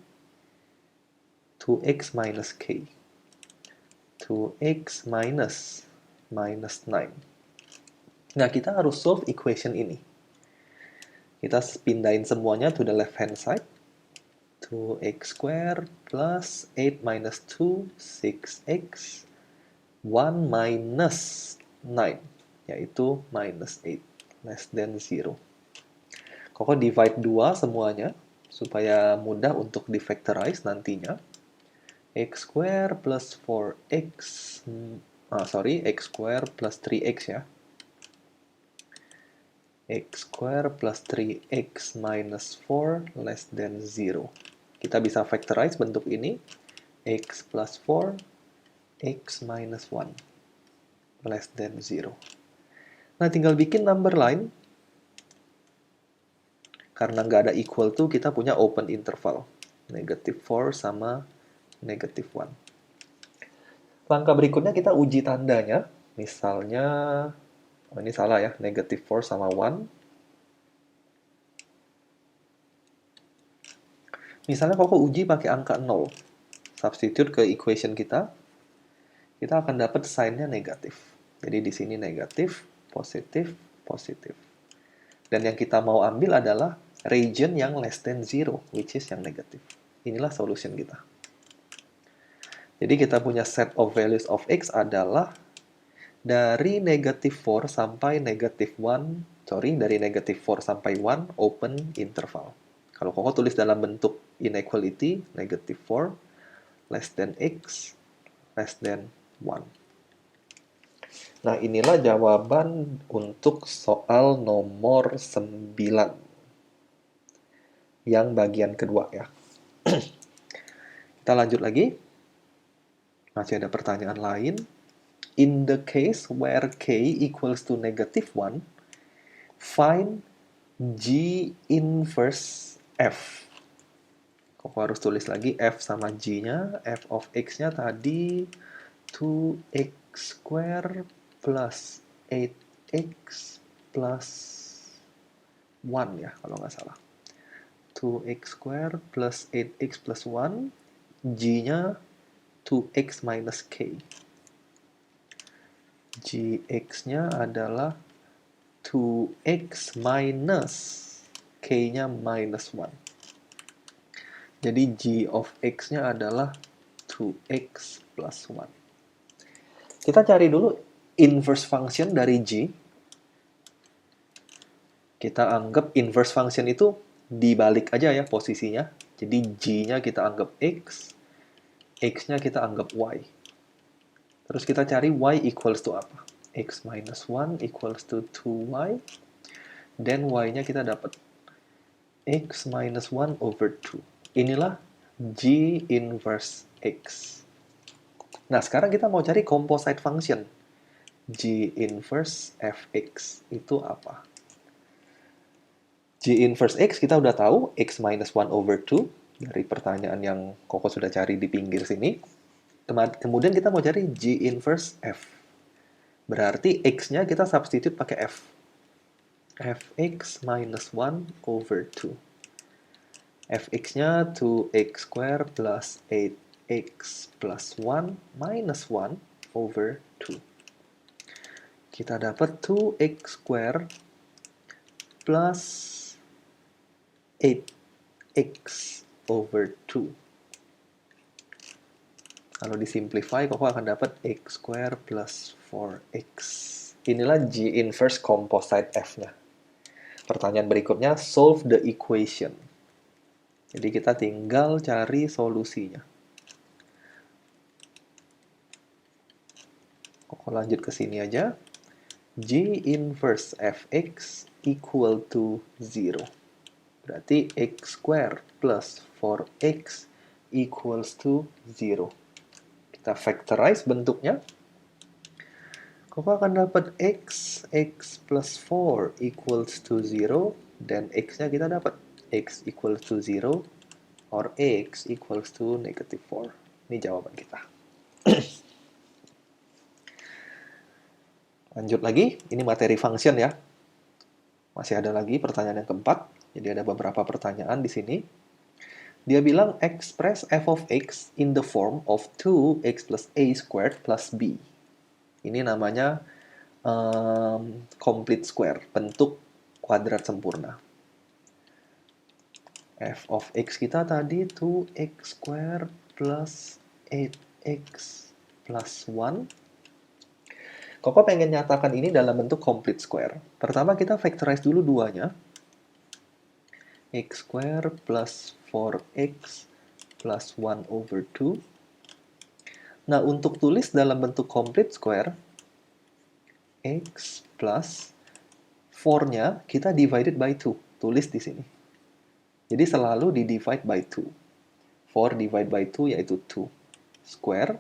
2x minus k. 2x minus 9. Nah, kita harus solve equation ini. Kita pindahin semuanya to the left hand side. 2x square plus 8 minus 2, 6x. 1 minus 9, yaitu minus 8, less than 0. Koko divide 2 semuanya, supaya mudah untuk di-factorize nantinya. X square plus 4x, x square plus 3x ya. X square plus 3x minus 4 less than 0. Kita bisa factorize bentuk ini. X plus 4, x minus 1 less than 0. Nah, tinggal bikin number line. Karena nggak ada equal to, kita punya open interval. Negative 4 sama negative 1. Langkah berikutnya kita uji tandanya. Misalnya, ini salah ya, negative 4 sama 1. Misalnya Koko uji pakai angka 0. Substitute ke equation kita akan dapat sign-nya negatif. Jadi di sini negatif, positif, positif. Dan yang kita mau ambil adalah region yang less than 0, which is yang negatif. Inilah solution kita. Jadi kita punya set of values of x adalah dari negative 4 sampai negative 1, dari negative 4 sampai 1, open interval. Kalau Koko tulis dalam bentuk inequality, negative 4, less than x, less than 1. Nah, inilah jawaban untuk soal nomor 9. Yang bagian kedua ya. Kita lanjut lagi. Masih ada pertanyaan lain. In the case where k equals to negative 1, find g inverse f. Kok harus tulis lagi f sama g-nya. F of x-nya tadi 2x square plus 8x plus 1 ya, kalau nggak salah. 2x square plus 8x plus 1. G-nya 2x minus k. Gx-nya adalah 2x minus k-nya minus 1. Jadi g of x-nya adalah 2x plus 1. Kita cari dulu inverse function dari g. Kita anggap inverse function itu dibalik aja ya posisinya. Jadi g-nya kita anggap x, x-nya kita anggap y. Terus kita cari y equals to apa? X minus 1 equals to 2y. Dan y-nya kita dapat x minus 1 over 2. Inilah g inverse x. Nah, sekarang kita mau cari composite function. G inverse fx itu apa? G inverse x kita udah tahu, x minus 1 over 2. Dari pertanyaan yang Koko sudah cari di pinggir sini. Kemudian kita mau cari G inverse F. Berarti X-nya kita substitute pakai F. Fx minus 1 over 2. Fx-nya 2x square plus 8x plus 1 minus 1 over 2. Kita dapat 2x square plus 8x over 2. Kalau disimplify, Koko akan dapat x square plus 4x. Inilah G inverse composite F-nya. Pertanyaan berikutnya, solve the equation. Jadi kita tinggal cari solusinya. Koko lanjut ke sini aja. G inverse Fx equal to 0. Berarti x square plus 4x equals to 0. Kita factorize bentuknya. Koko akan dapat x plus 4 equals to 0. Dan x-nya kita dapat x equals to 0 or x equals to negative 4. Ini jawaban kita. Lanjut lagi, ini materi function ya. Masih ada lagi pertanyaan yang keempat. Jadi ada beberapa pertanyaan di sini. Dia bilang express f of x in the form of 2x plus a squared plus b. Ini namanya complete square, bentuk kuadrat sempurna. F of x kita tadi 2x squared plus 8x plus 1. Koko pengen nyatakan ini dalam bentuk complete square. Pertama kita factorize dulu duanya. X square plus 4x plus 1 over 2. Nah, untuk tulis dalam bentuk complete square, x plus 4-nya kita divided by 2. Tulis di sini. Jadi selalu di divide by 2. 4 divide by 2 yaitu 2 square.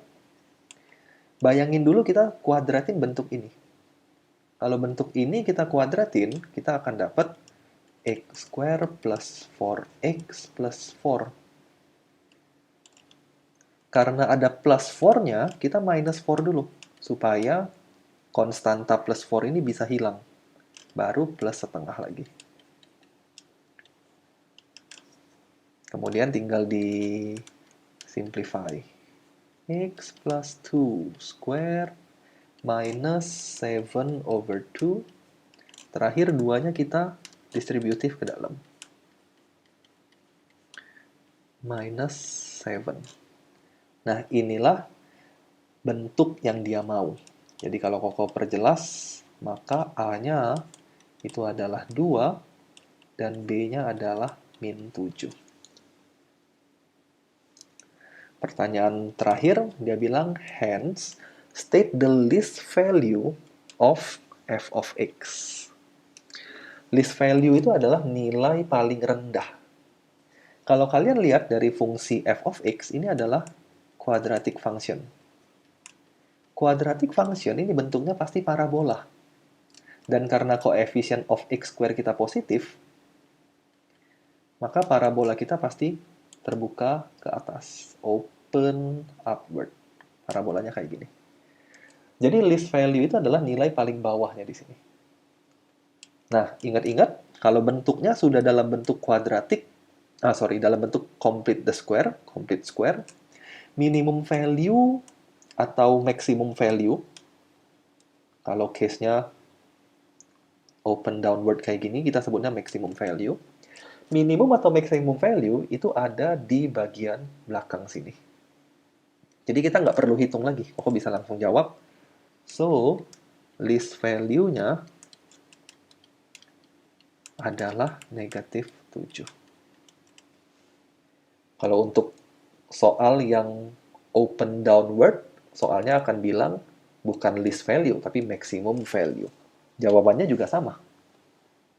Bayangin dulu kita kuadratin bentuk ini. Kalau bentuk ini kita kuadratin, kita akan dapat x square plus 4x plus 4. Karena ada plus 4-nya, kita minus 4 dulu. Supaya konstanta plus 4 ini bisa hilang. Baru plus setengah lagi. Kemudian tinggal di simplify. X plus 2 square minus 7 over 2. Terakhir, duanya kita distributif ke dalam. Minus 7. Nah, inilah bentuk yang dia mau. Jadi kalau Koko perjelas, maka A-nya itu adalah 2 dan B-nya adalah min 7. Pertanyaan terakhir, dia bilang, hence, state the least value of f of x. Least value itu adalah nilai paling rendah. Kalau kalian lihat dari fungsi f of x, ini adalah quadratic function. Quadratic function ini bentuknya pasti parabola. Dan karena koefisien of x square kita positif, maka parabola kita pasti terbuka ke atas. Open upward. Parabolanya kayak gini. Jadi least value itu adalah nilai paling bawahnya di sini. Nah, ingat-ingat, kalau bentuknya sudah dalam bentuk kuadratik, dalam bentuk complete square, minimum value atau maximum value, kalau case-nya open downward kayak gini, kita sebutnya maximum value. Minimum atau maximum value itu ada di bagian belakang sini. Jadi kita nggak perlu hitung lagi. Kok bisa langsung jawab. So, least value-nya adalah negatif 7. Kalau untuk soal yang open downward, soalnya akan bilang bukan least value, tapi maximum value. Jawabannya juga sama.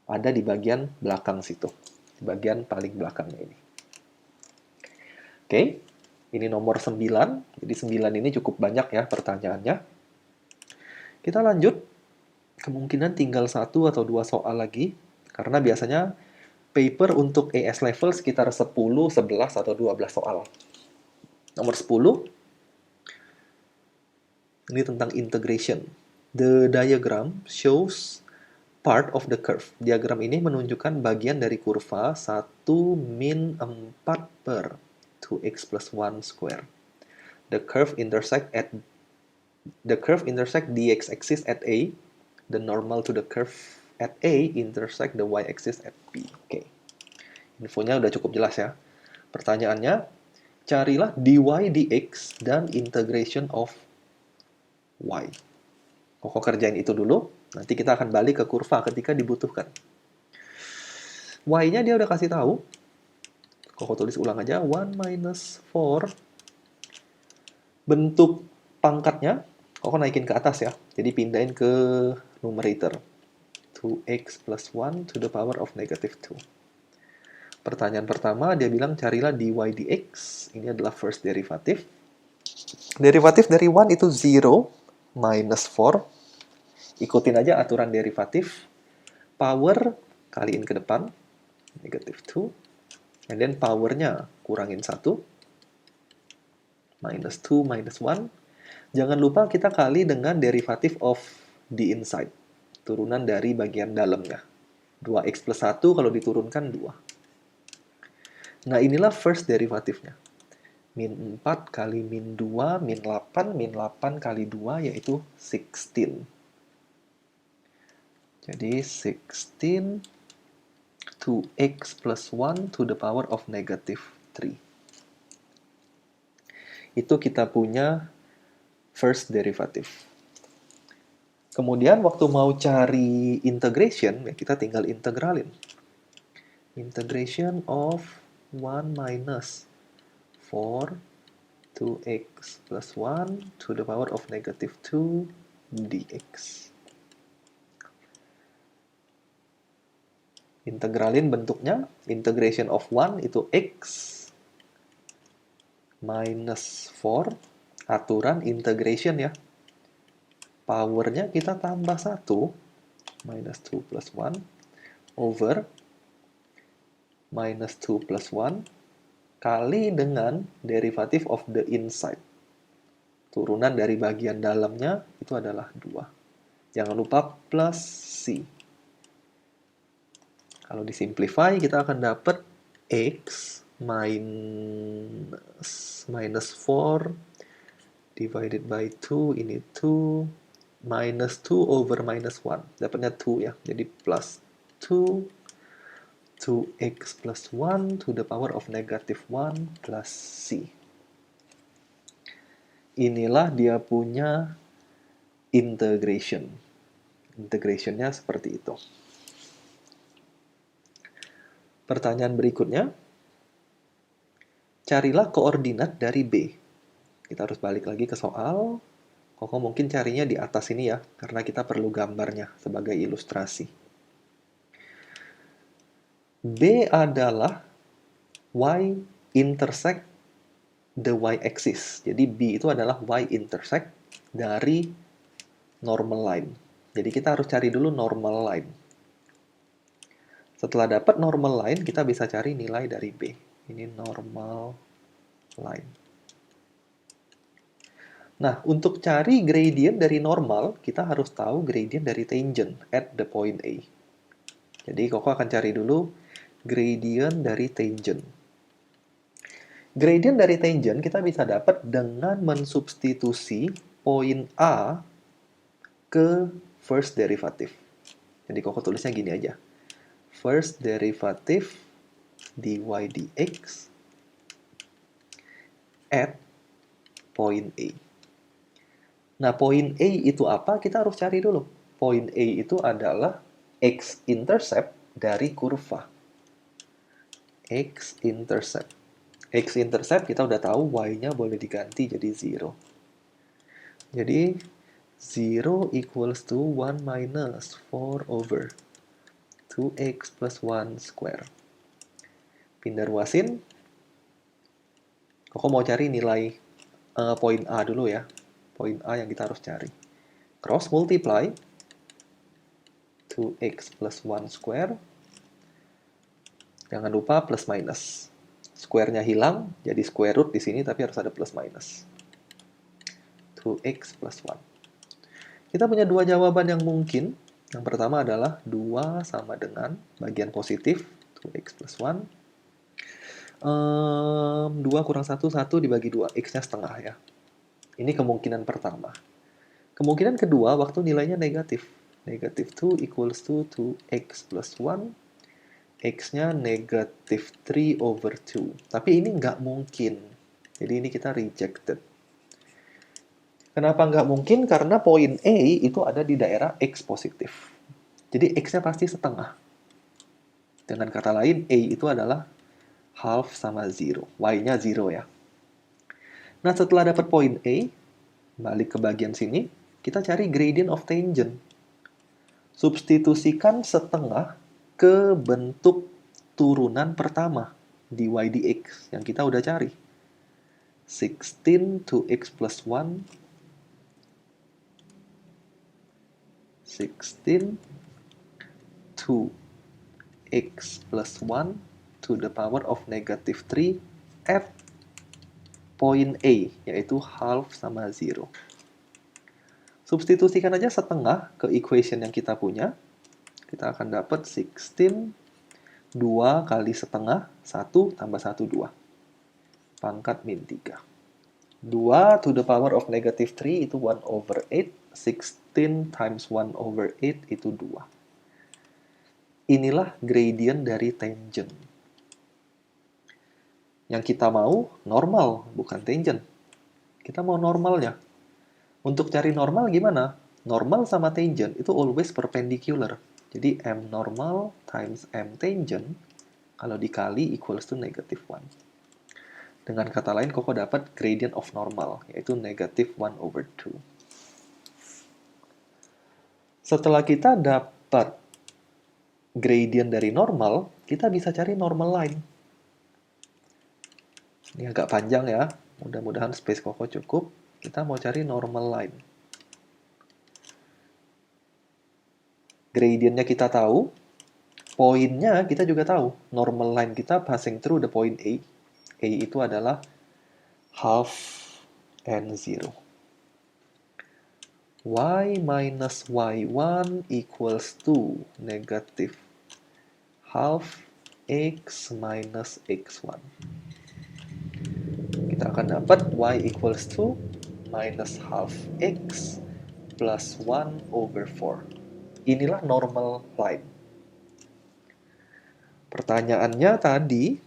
Ada di bagian belakang situ. Di bagian paling belakangnya ini. Oke, ini nomor 9. Jadi 9 ini cukup banyak ya pertanyaannya. Kita lanjut. Kemungkinan tinggal 1 atau 2 soal lagi. Karena biasanya paper untuk AS level sekitar 10, 11, atau 12 soal. Nomor 10. Ini tentang integration. The diagram shows part of the curve. Diagram ini menunjukkan bagian dari kurva 1 min 4 per 2x plus 1 square. The curve intersect the x-axis at A. The normal to the curve at A intersect the y-axis at B. Oke. Infonya udah cukup jelas ya. Pertanyaannya, carilah dy dx dan integration of y. Koko kerjain itu dulu. Nanti kita akan balik ke kurva ketika dibutuhkan. Y-nya dia udah kasih tahu. Koko tulis ulang aja. 1 minus 4. Bentuk pangkatnya, Koko naikin ke atas ya. Jadi pindahin ke numerator. 2x plus 1 to the power of negative 2. Pertanyaan pertama, dia bilang carilah dy dx. Ini adalah first derivative. Derivatif dari 1 itu 0 minus 4. Ikutin aja aturan derivatif. Power kaliin ke depan. Negative 2. And then powernya kurangin 1. Minus 2 minus 1. Jangan lupa kita kali dengan derivatif of the inside. Turunan dari bagian dalamnya. 2x plus 1 kalau diturunkan 2. Nah, inilah first derivatifnya. Min 4 kali min 2, min 8 kali 2 yaitu 16. Jadi 16 2x plus 1 to the power of negative 3. Itu kita punya first derivative. Kemudian waktu mau cari integration, ya kita tinggal integralin. Integration of 1 minus 4 2x plus 1 to the power of negative 2 dx. Integralin bentuknya, integration of 1 itu x minus 4, aturan integration ya. Powernya kita tambah 1, minus 2 plus 1, over minus 2 plus 1, kali dengan derivative of the inside. Turunan dari bagian dalamnya itu adalah 2. Jangan lupa plus C. Kalau disimplify, kita akan dapat x minus 4 divided by 2, ini 2, minus 2 over minus 1. Dapatnya 2 ya, jadi plus 2, 2x plus 1 to the power of negative 1 plus c. Inilah dia punya integration. Integrationnya seperti itu. Pertanyaan berikutnya, carilah koordinat dari B. Kita harus balik lagi ke soal. Koko mungkin carinya di atas ini ya, karena kita perlu gambarnya sebagai ilustrasi. B adalah y intersect the y-axis. Jadi B itu adalah y intersect dari normal line. Jadi kita harus cari dulu normal line. Setelah dapat normal line, kita bisa cari nilai dari B. Ini normal line. Nah, untuk cari gradient dari normal, kita harus tahu gradient dari tangent at the point A. Jadi, Koko akan cari dulu gradient dari tangent. Gradient dari tangent kita bisa dapat dengan mensubstitusi poin A ke first derivative. Jadi, Koko tulisnya gini aja. First derivative dy dx at point A. Nah, poin A itu apa? Kita harus cari dulu. Poin A itu adalah x-intercept dari kurva. X-intercept. X-intercept kita udah tahu y-nya boleh diganti jadi 0. Jadi, 0 equals to 1 minus 4 over 2x plus 1 square. Pindah ruasin. Koko mau cari nilai poin A dulu ya. Poin A yang kita harus cari. Cross multiply 2x plus 1 square. Jangan lupa plus minus. Square-nya hilang, jadi square root di sini tapi harus ada plus minus. 2x plus 1. Kita punya dua jawaban yang mungkin. Yang pertama adalah 2 sama dengan bagian positif, 2x plus 1. 2 kurang 1, 1 dibagi 2, x-nya setengah ya. Ini kemungkinan pertama. Kemungkinan kedua, waktu nilainya negatif. Negatif 2 equals to 2x plus 1. X-nya negatif 3 over 2. Tapi ini nggak mungkin. Jadi ini kita rejected. Kenapa nggak mungkin? Karena poin A itu ada di daerah X positif. Jadi X-nya pasti setengah. Dengan kata lain, A itu adalah half sama 0. Y-nya 0 ya. Nah, setelah dapat poin A, balik ke bagian sini, kita cari gradient of tangent. Substitusikan setengah ke bentuk turunan pertama dy dx yang kita udah cari. 16 2x plus 1 16 2x plus 1 to the power of negative 3 at point A, yaitu half sama 0. Substitusikan aja setengah ke equation yang kita punya. kita akan dapat 16, 2 kali setengah, 1 tambah 1, 2. Pangkat min 3. 2 to the power of negative 3 itu 1 over 8. 16 times 1 over 8 itu 2. Inilah gradient dari tangent. Yang kita mau normal, bukan tangent. Kita mau normalnya. Untuk cari normal gimana? Normal sama tangent itu always perpendicular. Jadi M normal times M tangent, kalau dikali equals to negative 1. Dengan kata lain, Koko dapat gradient of normal, yaitu negative 1 over 2. Setelah kita dapat gradient dari normal, kita bisa cari normal line. Ini agak panjang ya, mudah-mudahan space Koko cukup. Kita mau cari normal line. Gradientnya kita tahu, poinnya kita juga tahu. Normal line kita passing through the point A. A itu adalah half and 0. Y minus Y1 equals to negative half X minus X1. Kita akan dapat Y equals to minus half X plus 1 over 4. Inilah normal line. Pertanyaannya tadi,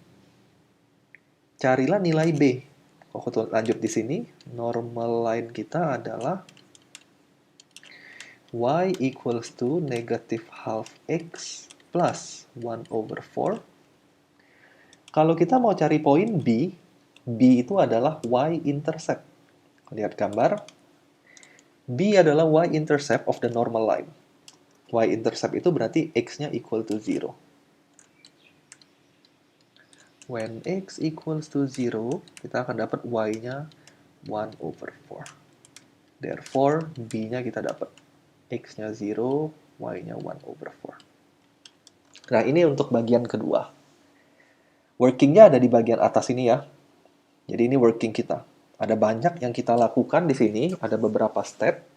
carilah nilai B. Koko lanjut di sini. Normal line kita adalah Y equals to negative half X plus 1 over 4. Kalau kita mau cari poin B, B itu adalah Y-intercept. Lihat gambar. B adalah Y-intercept of the normal line. Y-intercept itu berarti X-nya equal to 0. When X equals to 0, kita akan dapat Y-nya 1 over 4. Therefore, B-nya kita dapat. X-nya 0, Y-nya 1 over 4. Nah, ini untuk bagian kedua. Working-nya ada di bagian atas ini ya. Jadi ini working kita. Ada banyak yang kita lakukan di sini, ada beberapa step.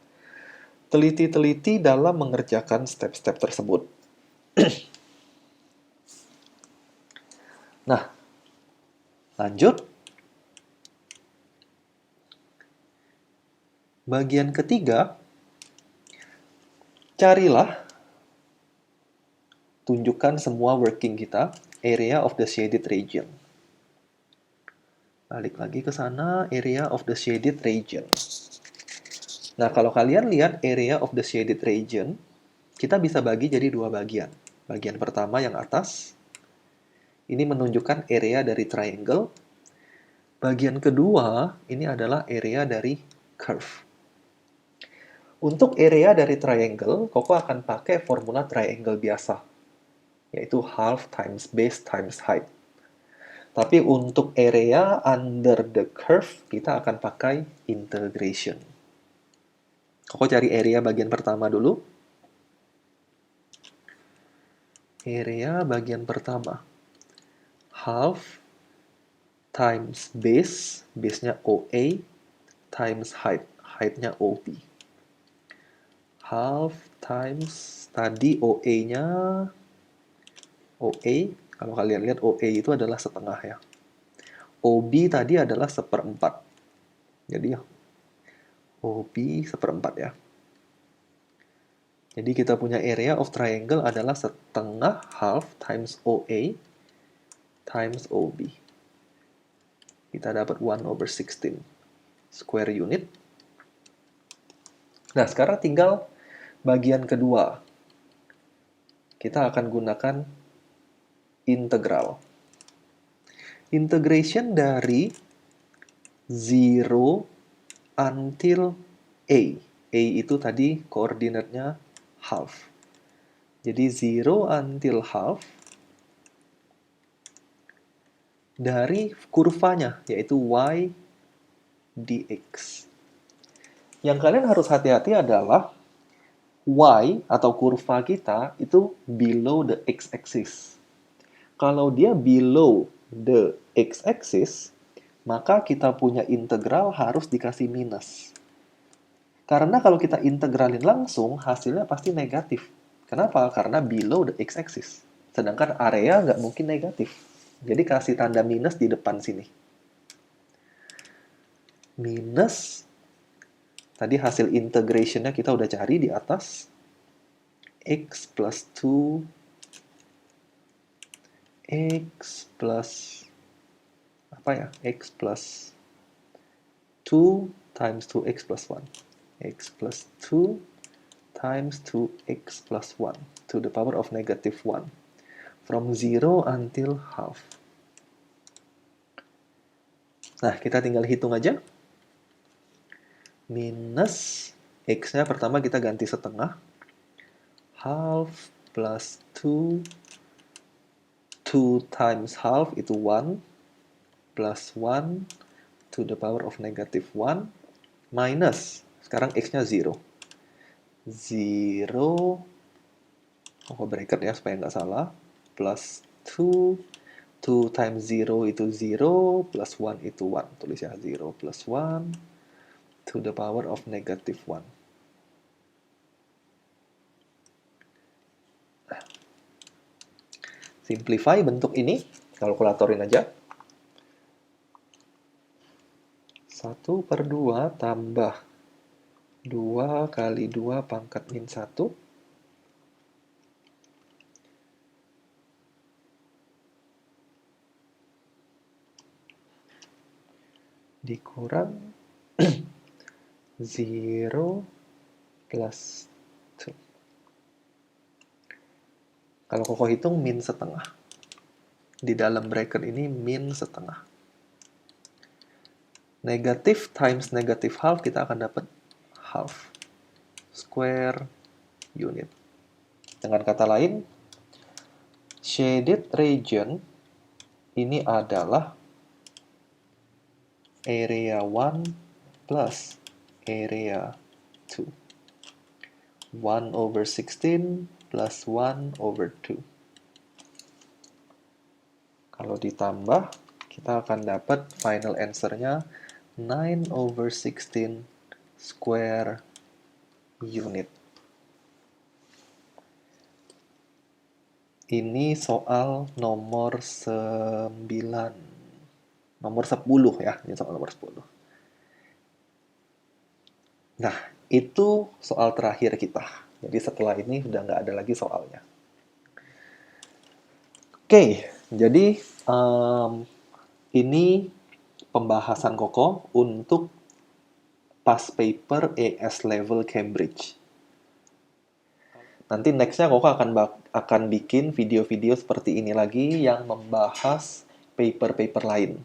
Teliti-teliti dalam mengerjakan step-step tersebut. Nah, lanjut. Bagian ketiga, carilah, tunjukkan semua working kita, area of the shaded region. Balik lagi ke sana, area of the shaded region. Nah, kalau kalian lihat area of the shaded region, kita bisa bagi jadi dua bagian. Bagian pertama yang atas, ini menunjukkan area dari triangle. Bagian kedua, ini adalah area dari curve. Untuk area dari triangle, Koko akan pakai formula triangle biasa, yaitu half times base times height. Tapi untuk area under the curve, kita akan pakai integration. Koko cari area bagian pertama dulu. Area bagian pertama. Half times base, base-nya OA, times height, height-nya OB. Half times, tadi OA-nya, OA, kalau kalian lihat OA itu adalah setengah ya. OB tadi adalah 1/4. Jadi OB 1/4 ya. Jadi kita punya area of triangle adalah setengah half times OA times OB. Kita dapat 1 over 16 square unit. Nah, sekarang tinggal bagian kedua. Kita akan gunakan integral. Integration dari 0 until A. A itu tadi koordinatnya half. Jadi 0 until half dari kurvanya, yaitu y dx. Yang kalian harus hati-hati adalah y atau kurva kita itu below the x-axis. Kalau dia below the x-axis, maka kita punya integral harus dikasih minus. Karena kalau kita integralin langsung, hasilnya pasti negatif. Kenapa? Karena below the x-axis. Sedangkan area nggak mungkin negatif. Jadi kasih tanda minus di depan sini. Minus, tadi hasil integrationnya kita udah cari di atas. X plus 2, X plus, apa ya? X plus 2 times 2x plus 1. X plus 2 times 2x plus 1 to the power of negative 1. From 0 until half. Nah, kita tinggal hitung aja. Minus x-nya pertama kita ganti setengah. Half plus 2. 2 times half itu 1. Plus 1 to the power of negative 1. Minus, sekarang x-nya 0. 0, bracket ya supaya nggak salah. Plus 2. 2 times 0 itu 0, plus 1 itu 1. Tulis ya, 0 plus 1 to the power of negative 1. Simplify bentuk ini, kalkulatorin aja. 1/2 tambah 2 kali 2 pangkat min 1. Dikurang 0 plus 2. Kalau Koko hitung min setengah. Di dalam bracket ini min setengah. Negatif times negatif half, kita akan dapat half square unit. Dengan kata lain, shaded region ini adalah area 1 plus area 2. 1/16 plus 1/2. Kalau ditambah, kita akan dapat final answer-nya 9/16 square unit. Ini soal nomor 9. Nomor 10 ya, ini soal nomor 10. Nah, itu soal terakhir kita. Jadi setelah ini udah nggak ada lagi soalnya. Oke, jadi ini pembahasan Koko untuk past paper AS Level Cambridge. Nanti nextnya Koko akan bikin video-video seperti ini lagi yang membahas paper-paper lain.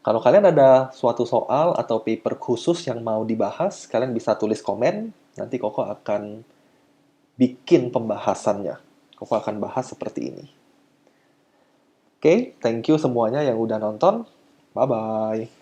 Kalau kalian ada suatu soal atau paper khusus yang mau dibahas, kalian bisa tulis komen. Nanti Koko akan bikin pembahasannya. Koko akan bahas seperti ini. Oke, thank you semuanya yang udah nonton. Bye-bye.